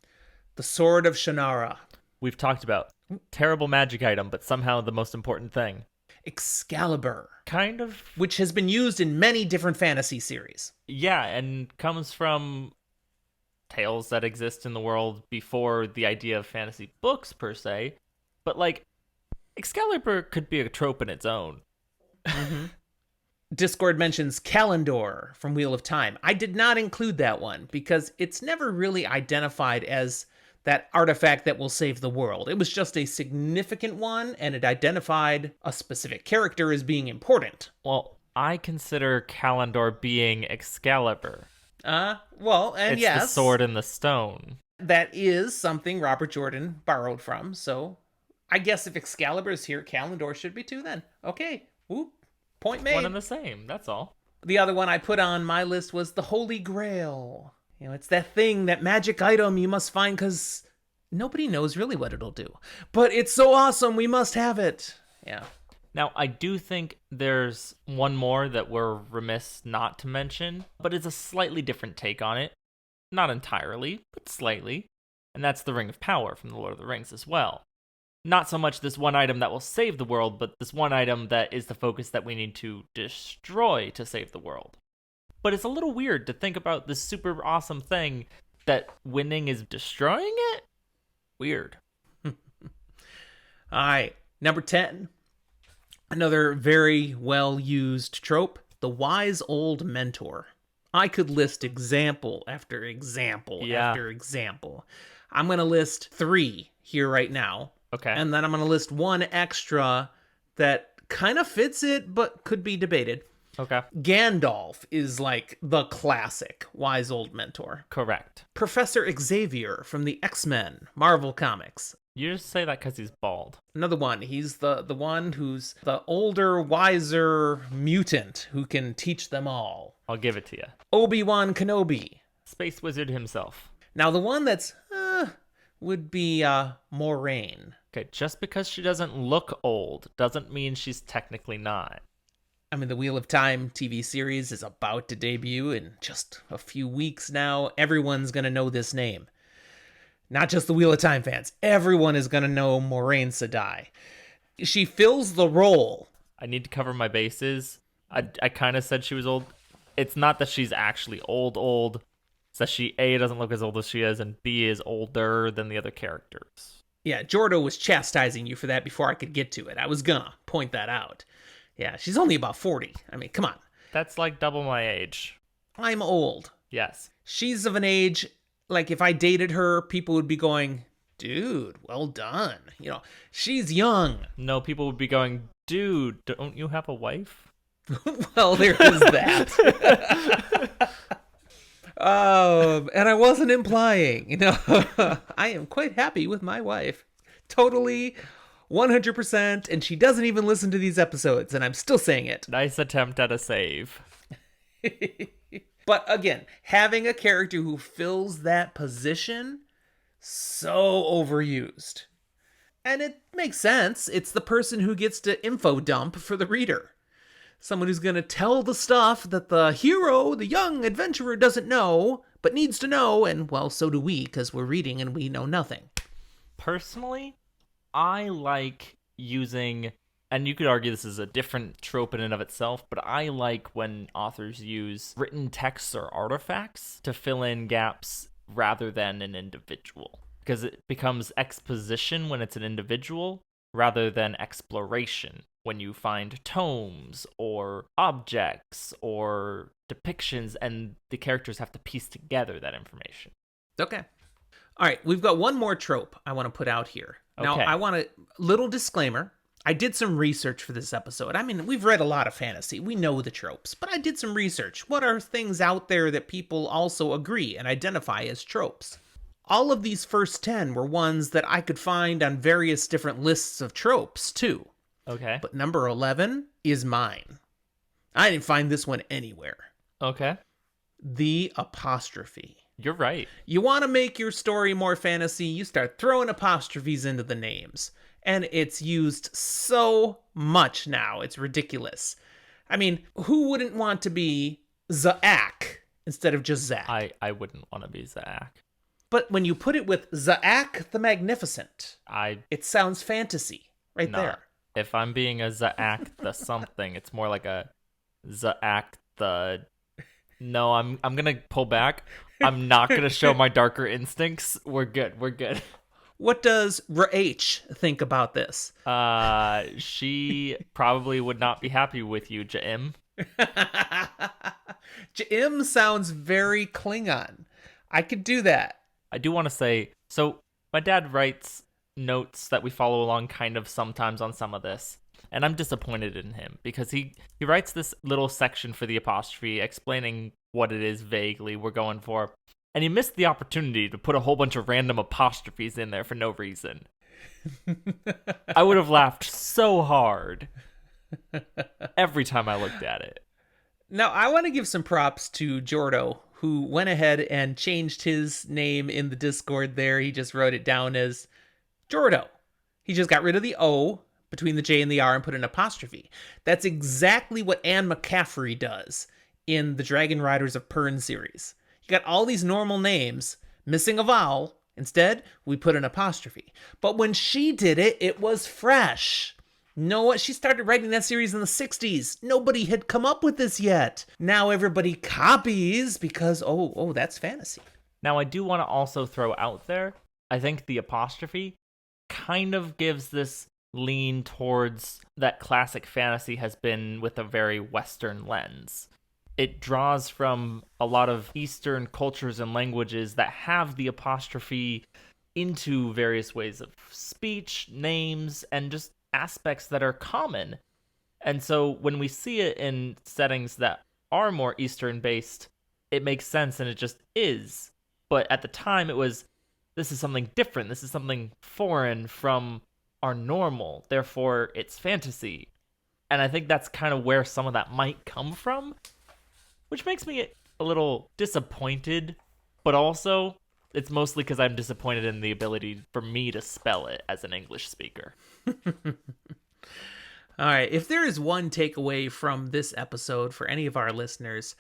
The Sword of Shanara. We've talked about terrible magic item, but somehow the most important thing. Excalibur. Kind of. Which has been used in many different fantasy series. Yeah, and comes from tales that exist in the world before the idea of fantasy books, per se. But, like, Excalibur could be a trope in its own. Mm-hmm. Discord mentions Kalendor from Wheel of Time. I did not include that one because it's never really identified as that artifact that will save the world. It was just a significant one, and it identified a specific character as being important. Well, I consider Kalendor being Excalibur. It's the sword and the stone. That is something Robert Jordan borrowed from, so I guess if Excalibur is here, Kalendor should be too then. Okay. Oop. Point made. One and the same, that's all. The other one I put on my list was the Holy Grail. You know, it's that thing, that magic item you must find because nobody knows really what it'll do. But it's so awesome, we must have it. Yeah. Now, I do think there's one more that we're remiss not to mention, but it's a slightly different take on it. Not entirely, but slightly. And that's the Ring of Power from The Lord of the Rings as well. Not so much this one item that will save the world, but this one item that is the focus that we need to destroy to save the world. But it's a little weird to think about this super awesome thing that winning is destroying it? Weird. All right, number 10. Another very well-used trope, the wise old mentor. I could list example after example after example. I'm going to list 3 here right now. Okay. And then I'm going to list one extra that kind of fits it, but could be debated. Okay. Gandalf is like the classic wise old mentor. Correct. Professor Xavier from the X-Men Marvel Comics. You just say that because he's bald. Another one. He's the one who's the older, wiser mutant who can teach them all. I'll give it to you. Obi-Wan Kenobi. Space wizard himself. Now the one that's would be Moraine. Okay, just because she doesn't look old doesn't mean she's technically not. I mean, the Wheel of Time TV series is about to debut in just a few weeks now. Everyone's going to know this name. Not just the Wheel of Time fans. Everyone is going to know Moraine Sedai. She fills the role. I need to cover my bases. I kind of said she was old. It's not that she's actually old. It's that she, A, doesn't look as old as she is, and B, is older than the other characters. Yeah, Jordo was chastising you for that before I could get to it. I was gonna point that out. Yeah, she's only about 40. I mean, come on. That's like double my age. I'm old. Yes. She's of an age, like if I dated her, people would be going, dude, well done. You know, she's young. No, people would be going, dude, don't you have a wife? Well, there is that. And I wasn't implying, you know, I am quite happy with my wife. Totally 100%, and she doesn't even listen to these episodes, and I'm still saying it. Nice attempt at a save. But again, having a character who fills that position, so overused. And it makes sense. It's the person who gets to info dump for the reader. Someone who's going to tell the stuff that the hero, the young adventurer, doesn't know, but needs to know, and, well, so do we, because we're reading and we know nothing. Personally, I like using, and you could argue this is a different trope in and of itself, but I like when authors use written texts or artifacts to fill in gaps rather than an individual. Because it becomes exposition when it's an individual rather than exploration when you find tomes or objects or depictions and the characters have to piece together that information. Okay. All right, we've got one more trope I want to put out here. Now, Okay. I want a little disclaimer. I did some research for this episode. I mean, we've read a lot of fantasy. We know the tropes, but I did some research. What are things out there that people also agree and identify as tropes? All of these first 10 were ones that I could find on various different lists of tropes, too. Okay. But number 11 is mine. I didn't find this one anywhere. Okay. The apostrophe. You're right. You want to make your story more fantasy, you start throwing apostrophes into the names. And it's used so much now, it's ridiculous. I mean, who wouldn't want to be Zaak instead of just Zach? I wouldn't want to be Zach. But when you put it with Zaak the Magnificent, it sounds fantasy right there. If I'm being a Zaak the something, it's more like a Zaak the... No, I'm going to pull back. I'm not going to show my darker instincts. We're good. What does Ra'H think about this? She probably would not be happy with you, Ja'im. Ja'im sounds very Klingon. I could do that. I do want to say, so my dad writes notes that we follow along kind of sometimes on some of this, and I'm disappointed in him because he writes this little section for the apostrophe explaining what it is vaguely we're going for. And he missed the opportunity to put a whole bunch of random apostrophes in there for no reason. I would have laughed so hard every time I looked at it. Now, I want to give some props to Jordo, who went ahead and changed his name in the Discord there. He just wrote it down as Jordo. He just got rid of the O between the J and the R and put an apostrophe. That's exactly what Anne McCaffrey does in the Dragon Riders of Pern series. You got all these normal names, missing a vowel. Instead, we put an apostrophe. But when she did it, it was fresh. She started writing that series in the 60s. Nobody had come up with this yet. Now everybody copies because, that's fantasy. Now, I do want to also throw out there, I think the apostrophe kind of gives this lean towards that classic fantasy has been with a very Western lens. It draws from a lot of Eastern cultures and languages that have the apostrophe into various ways of speech, names, and just aspects that are common. And so when we see it in settings that are more Eastern-based, it makes sense and it just is. But at the time, this is something different. This is something foreign from our normal. Therefore, it's fantasy. And I think that's kind of where some of that might come from. Which makes me a little disappointed, but also it's mostly because I'm disappointed in the ability for me to spell it as an English speaker. All right, if there is one takeaway from this episode for any of our listeners,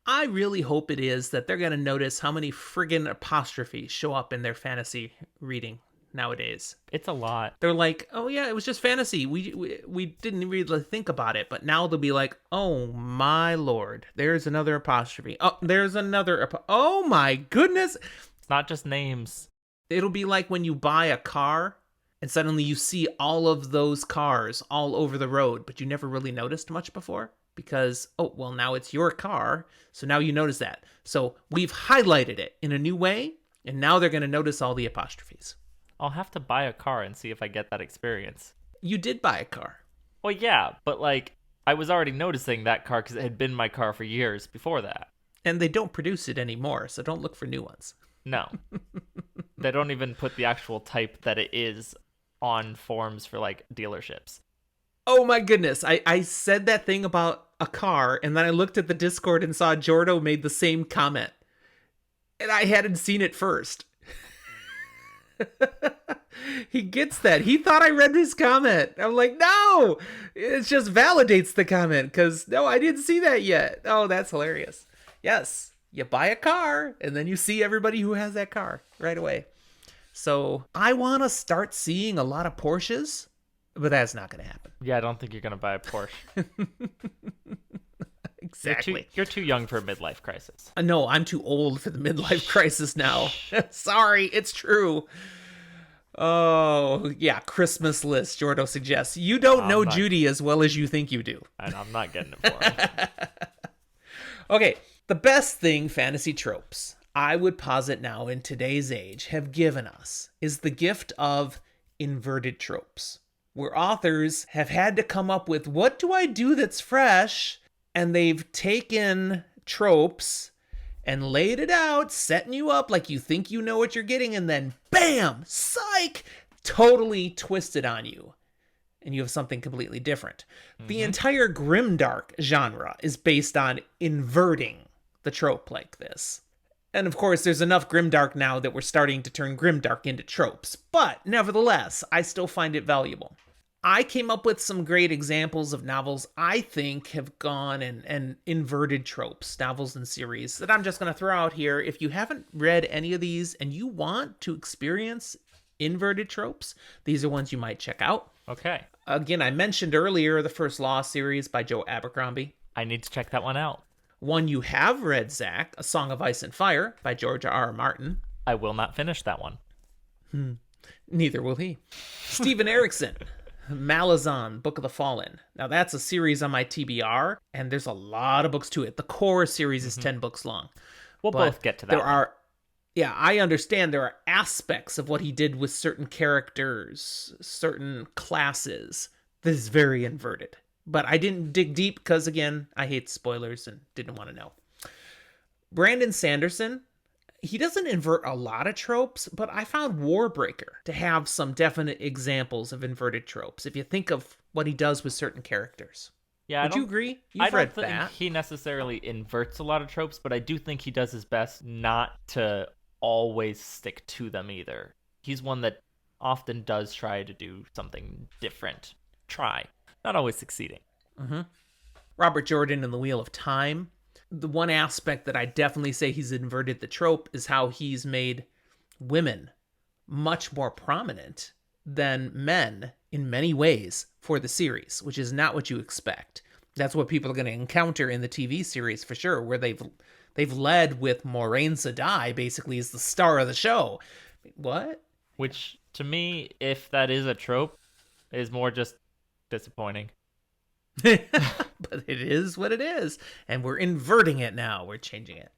I really hope it is that they're going to notice how many friggin' apostrophes show up in their fantasy reading nowadays. It's a lot. They're like, oh yeah, it was just fantasy. We didn't really think about it, but now they'll be like, oh my lord, there's another apostrophe. Oh, there's another. Oh my goodness. It's not just names. It'll be like when you buy a car and suddenly you see all of those cars all over the road, but you never really noticed much before because, now it's your car. So now you notice that. So we've highlighted it in a new way, and now they're going to notice all the apostrophes. I'll have to buy a car and see if I get that experience. You did buy a car. Well, yeah, but I was already noticing that car because it had been my car for years before that. And they don't produce it anymore, so don't look for new ones. No. They don't even put the actual type that it is on forms for, dealerships. Oh my goodness, I said that thing about a car, and then I looked at the Discord and saw Jordo made the same comment. And I hadn't seen it first. He gets that. He thought I read his comment. I'm like, no, it just validates the comment because no, I didn't see that yet. Oh, that's hilarious. Yes, you buy a car and then you see everybody who has that car right away. So I want to start seeing a lot of Porsches, but that's not going to happen. Yeah, I don't think you're going to buy a Porsche. Exactly. You're too young for a midlife crisis. No, I'm too old for the midlife crisis now. Sorry, it's true. Oh, yeah, Christmas list, Jordo suggests. You don't know Judy as well as you think you do. And I'm not getting it for him. Okay, the best thing fantasy tropes, I would posit now in today's age, have given us is the gift of inverted tropes. where authors have had to come up with, what do I do that's fresh? And they've taken tropes and laid it out, setting you up like you think you know what you're getting, and then bam, psych, totally twisted on you. And you have something completely different. Mm-hmm. The entire grimdark genre is based on inverting the trope like this. And of course, there's enough grimdark now that we're starting to turn grimdark into tropes. But nevertheless, I still find it valuable. I came up with some great examples of novels I think have gone and inverted tropes, novels and series, that I'm just going to throw out here. If you haven't read any of these and you want to experience inverted tropes, these are ones you might check out. Okay. Again, I mentioned earlier the First Law series by Joe Abercrombie. I need to check that one out. One you have read, Zach, A Song of Ice and Fire by George R. R. Martin. I will not finish that one. Neither will he. Stephen Erickson, Malazan, Book of the Fallen. Now, that's a series on my TBR, and there's a lot of books to it. The core series is 10 books long. We'll both get to that. I understand there are aspects of what he did with certain characters, certain classes, that is very inverted. But I didn't dig deep because, again, I hate spoilers and didn't want to know. Brandon Sanderson, he doesn't invert a lot of tropes, but I found Warbreaker to have some definite examples of inverted tropes, if you think of what he does with certain characters. Yeah, Would you agree? I don't think he necessarily inverts a lot of tropes, but I do think he does his best not to always stick to them either. He's one that often does try to do something different. Not always succeeding. Mm-hmm. Robert Jordan in The Wheel of Time. The one aspect that I definitely say he's inverted the trope is how he's made women much more prominent than men in many ways for the series, which is not what you expect. That's what people are going to encounter in the TV series for sure, where they've led with Moraine Sedai basically as the star of the show. What? Which, to me, if that is a trope, is more just disappointing. But it is what it is, and we're inverting it now. We're changing it.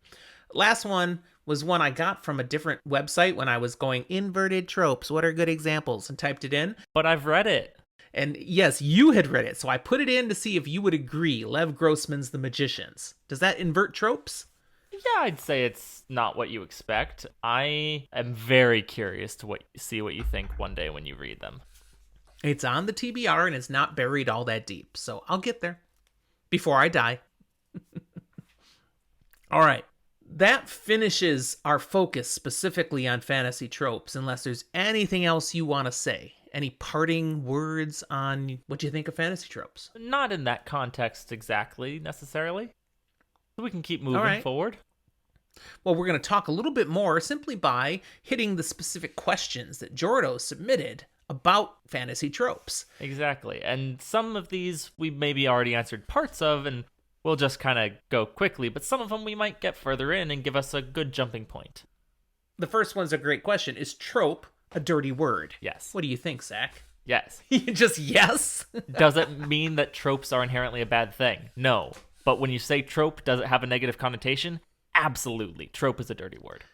Last one was one I got from a different website when I was going inverted tropes. What are good examples? And typed it in. But I've read it. And yes, you had read it, so I put it in to see if you would agree. Lev Grossman's The Magicians. Does that invert tropes? Yeah, I'd say it's not what you expect. I am very curious to see what you think one day when you read them. It's on the TBR and it's not buried all that deep, so I'll get there before I die. All right. That finishes our focus specifically on fantasy tropes, unless there's anything else you want to say. Any parting words on what you think of fantasy tropes? Not in that context exactly, necessarily. So we can keep moving forward. Well, we're going to talk a little bit more simply by hitting the specific questions that Jordo submitted about fantasy tropes. Exactly. And some of these we maybe already answered parts of, and we'll just kind of go quickly, but some of them we might get further in and give us a good jumping point. The first one's a great question. Is trope a dirty word? Yes. What do you think, Zach? Yes. Just yes? Does it mean that tropes are inherently a bad thing? No. But when you say trope, does it have a negative connotation? Absolutely. Trope is a dirty word.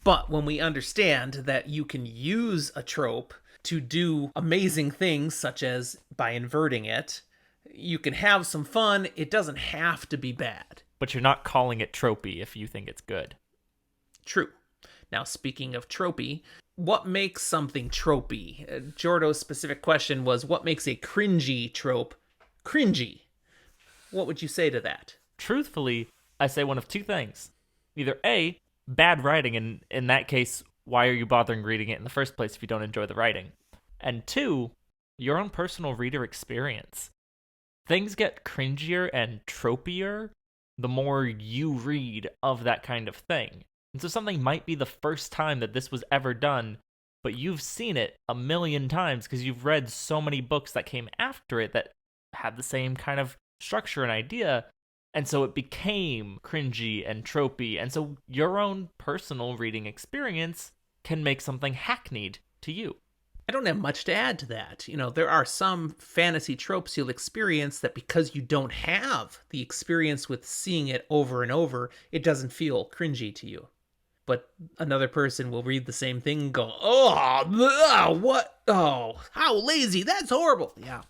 But when we understand that you can use a trope to do amazing things, such as by inverting it, you can have some fun. It doesn't have to be bad. But you're not calling it tropey if you think it's good. True. Now, speaking of tropey, what makes something tropey? Jordo's specific question was, what makes a cringy trope cringy? What would you say to that? Truthfully, I say one of two things. Either A, bad writing, and in that case, why are you bothering reading it in the first place if you don't enjoy the writing? And two, your own personal reader experience. Things get cringier and tropier the more you read of that kind of thing. And so something might be the first time that this was ever done, but you've seen it a million times because you've read so many books that came after it that had the same kind of structure and idea. And so it became cringy and tropey. And so your own personal reading experience can make something hackneyed to you. I don't have much to add to that. There are some fantasy tropes you'll experience that because you don't have the experience with seeing it over and over, it doesn't feel cringy to you. but another person will read the same thing and go, oh, what? Oh, how lazy. That's horrible. Yeah.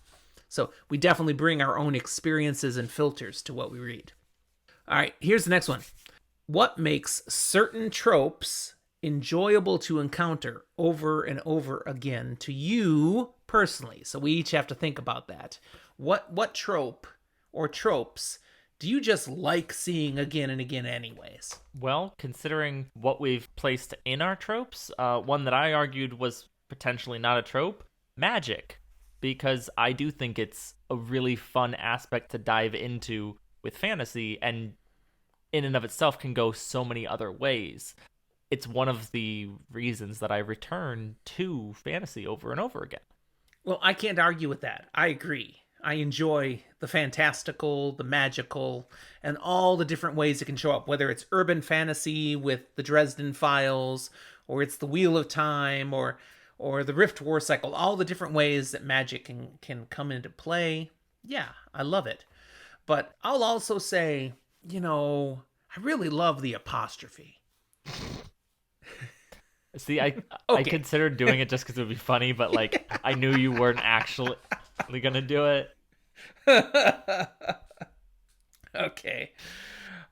So we definitely bring our own experiences and filters to what we read. All right, here's the next one. What makes certain tropes enjoyable to encounter over and over again to you personally? So we each have to think about that. What trope or tropes do you just like seeing again and again anyways? Well, considering what we've placed in our tropes, one that I argued was potentially not a trope, magic. Because I do think it's a really fun aspect to dive into with fantasy, and in and of itself can go so many other ways. It's one of the reasons that I return to fantasy over and over again. Well, I can't argue with that. I agree. I enjoy the fantastical, the magical, and all the different ways it can show up, whether it's urban fantasy with the Dresden Files, or it's the Wheel of Time, or the Rift War cycle, all the different ways that magic can come into play. Yeah, I love it. But I'll also say, I really love the apostrophe. See, I considered doing it just because it would be funny, but I knew you weren't actually gonna do it. Okay.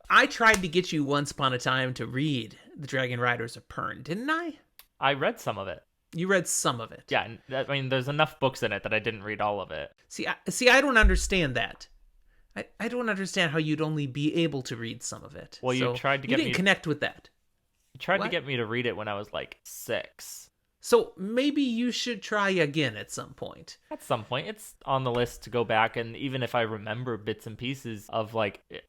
I tried to get you once upon a time to read The Dragon Riders of Pern, didn't I? I read some of it. You read some of it. Yeah, I mean, there's enough books in it that I didn't read all of it. See, I don't understand that. I don't understand how you'd only be able to read some of it. Well, you tried to get me... You didn't connect with that. You tried to get me to read it when I was 6. So maybe you should try again at some point. At some point. It's on the list to go back, and even if I remember bits and pieces of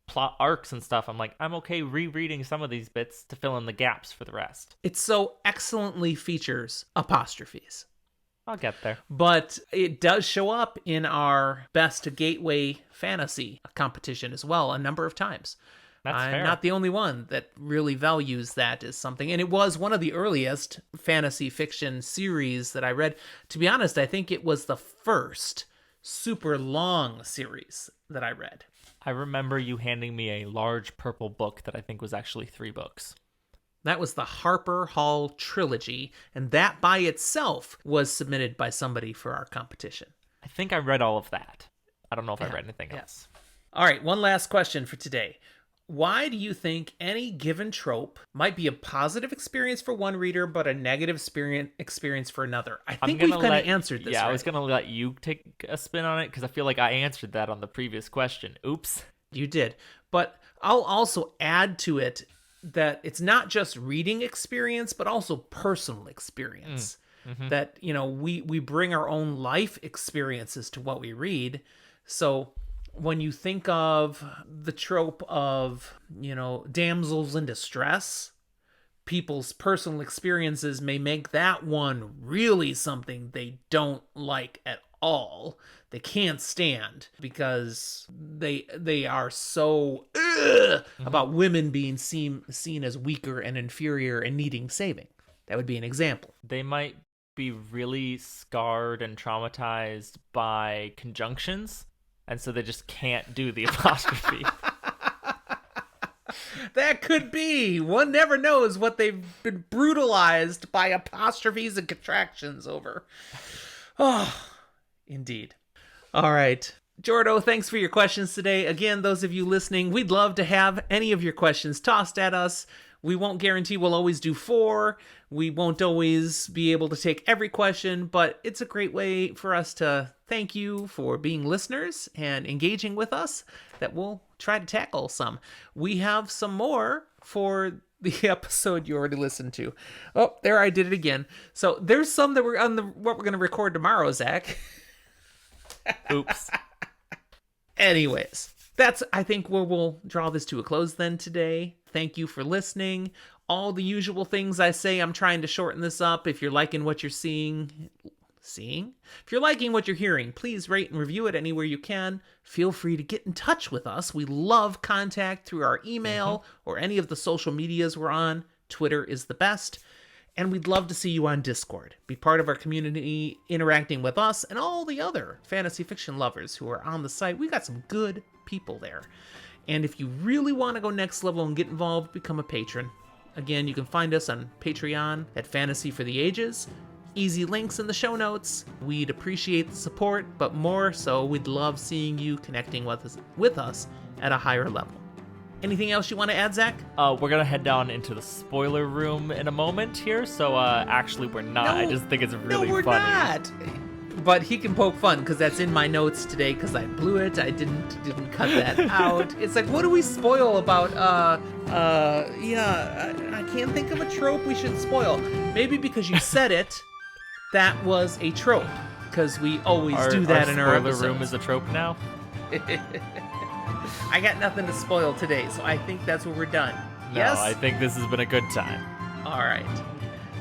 plot arcs and stuff, I'm okay rereading some of these bits to fill in the gaps for the rest. It so excellently features apostrophes. I'll get there. But it does show up in our best gateway fantasy competition as well a number of times. That's fair. I'm not the only one that really values that as something. And it was one of the earliest fantasy fiction series that I read. To be honest, I think it was the first super long series that I read. I remember you handing me a large purple book that I think was actually 3 books. That was the Harper Hall trilogy, and that by itself was submitted by somebody for our competition. I think I read all of that. I don't know if I read anything else. All right, one last question for today. Why do you think any given trope might be a positive experience for one reader, but a negative experience for another? I think we've kind of answered this. Yeah, right? I was going to let you take a spin on it because I feel like I answered that on the previous question. Oops. You did. But I'll also add to it that it's not just reading experience, but also personal experience. Mm-hmm. That, we bring our own life experiences to what we read. So when you think of the trope of, damsels in distress, people's personal experiences may make that one really something they don't like at all. They can't stand because they are so about women being seen as weaker and inferior and needing saving. That would be an example. They might be really scarred and traumatized by conjunctions, and so they just can't do the apostrophe. That could be. One never knows what they've been brutalized by apostrophes and contractions over. Oh, indeed. All right. Jordo, thanks for your questions today. Again, those of you listening, we'd love to have any of your questions tossed at us. We won't guarantee we'll always do 4. We won't always be able to take every question, but it's a great way for us to thank you for being listeners and engaging with us that we'll try to tackle some. We have some more for the episode you already listened to. Oh, there I did it again. So there's some that we're on what we're going to record tomorrow, Zach. Oops. Anyways, that's, I think, where we'll draw this to a close then today. Thank you for listening. All the usual things I say, I'm trying to shorten this up. If you're liking what you're seeing? If you're liking what you're hearing, please rate and review it anywhere you can. Feel free to get in touch with us. We love contact through our email or any of the social medias we're on. Twitter is the best. And we'd love to see you on Discord. Be part of our community, interacting with us and all the other fantasy fiction lovers who are on the site. We got some good people there. And if you really want to go next level and get involved, become a patron. Again, you can find us on Patreon at Fantasy for the Ages. Easy links in the show notes. We'd appreciate the support, but more so, we'd love seeing you connecting with us at a higher level. Anything else you want to add, Zach? We're gonna head down into the spoiler room in a moment here, so actually we're not. No, I just think it's really funny. No, we're not. But he can poke fun because that's in my notes today because I blew it. I didn't cut that out. It's like, what do we spoil about? I can't think of a trope we should spoil. Maybe because you said it, that was a trope because we always do that in our episodes. Spoiler room is a trope now. I got nothing to spoil today, so I think that's where we're done. No, Yes? I think this has been a good time. All right.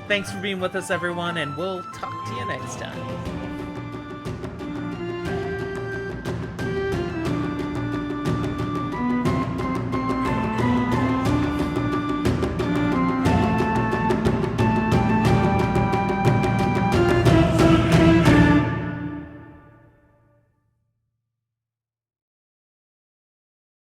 Thanks for being with us, everyone, and we'll talk to you next time.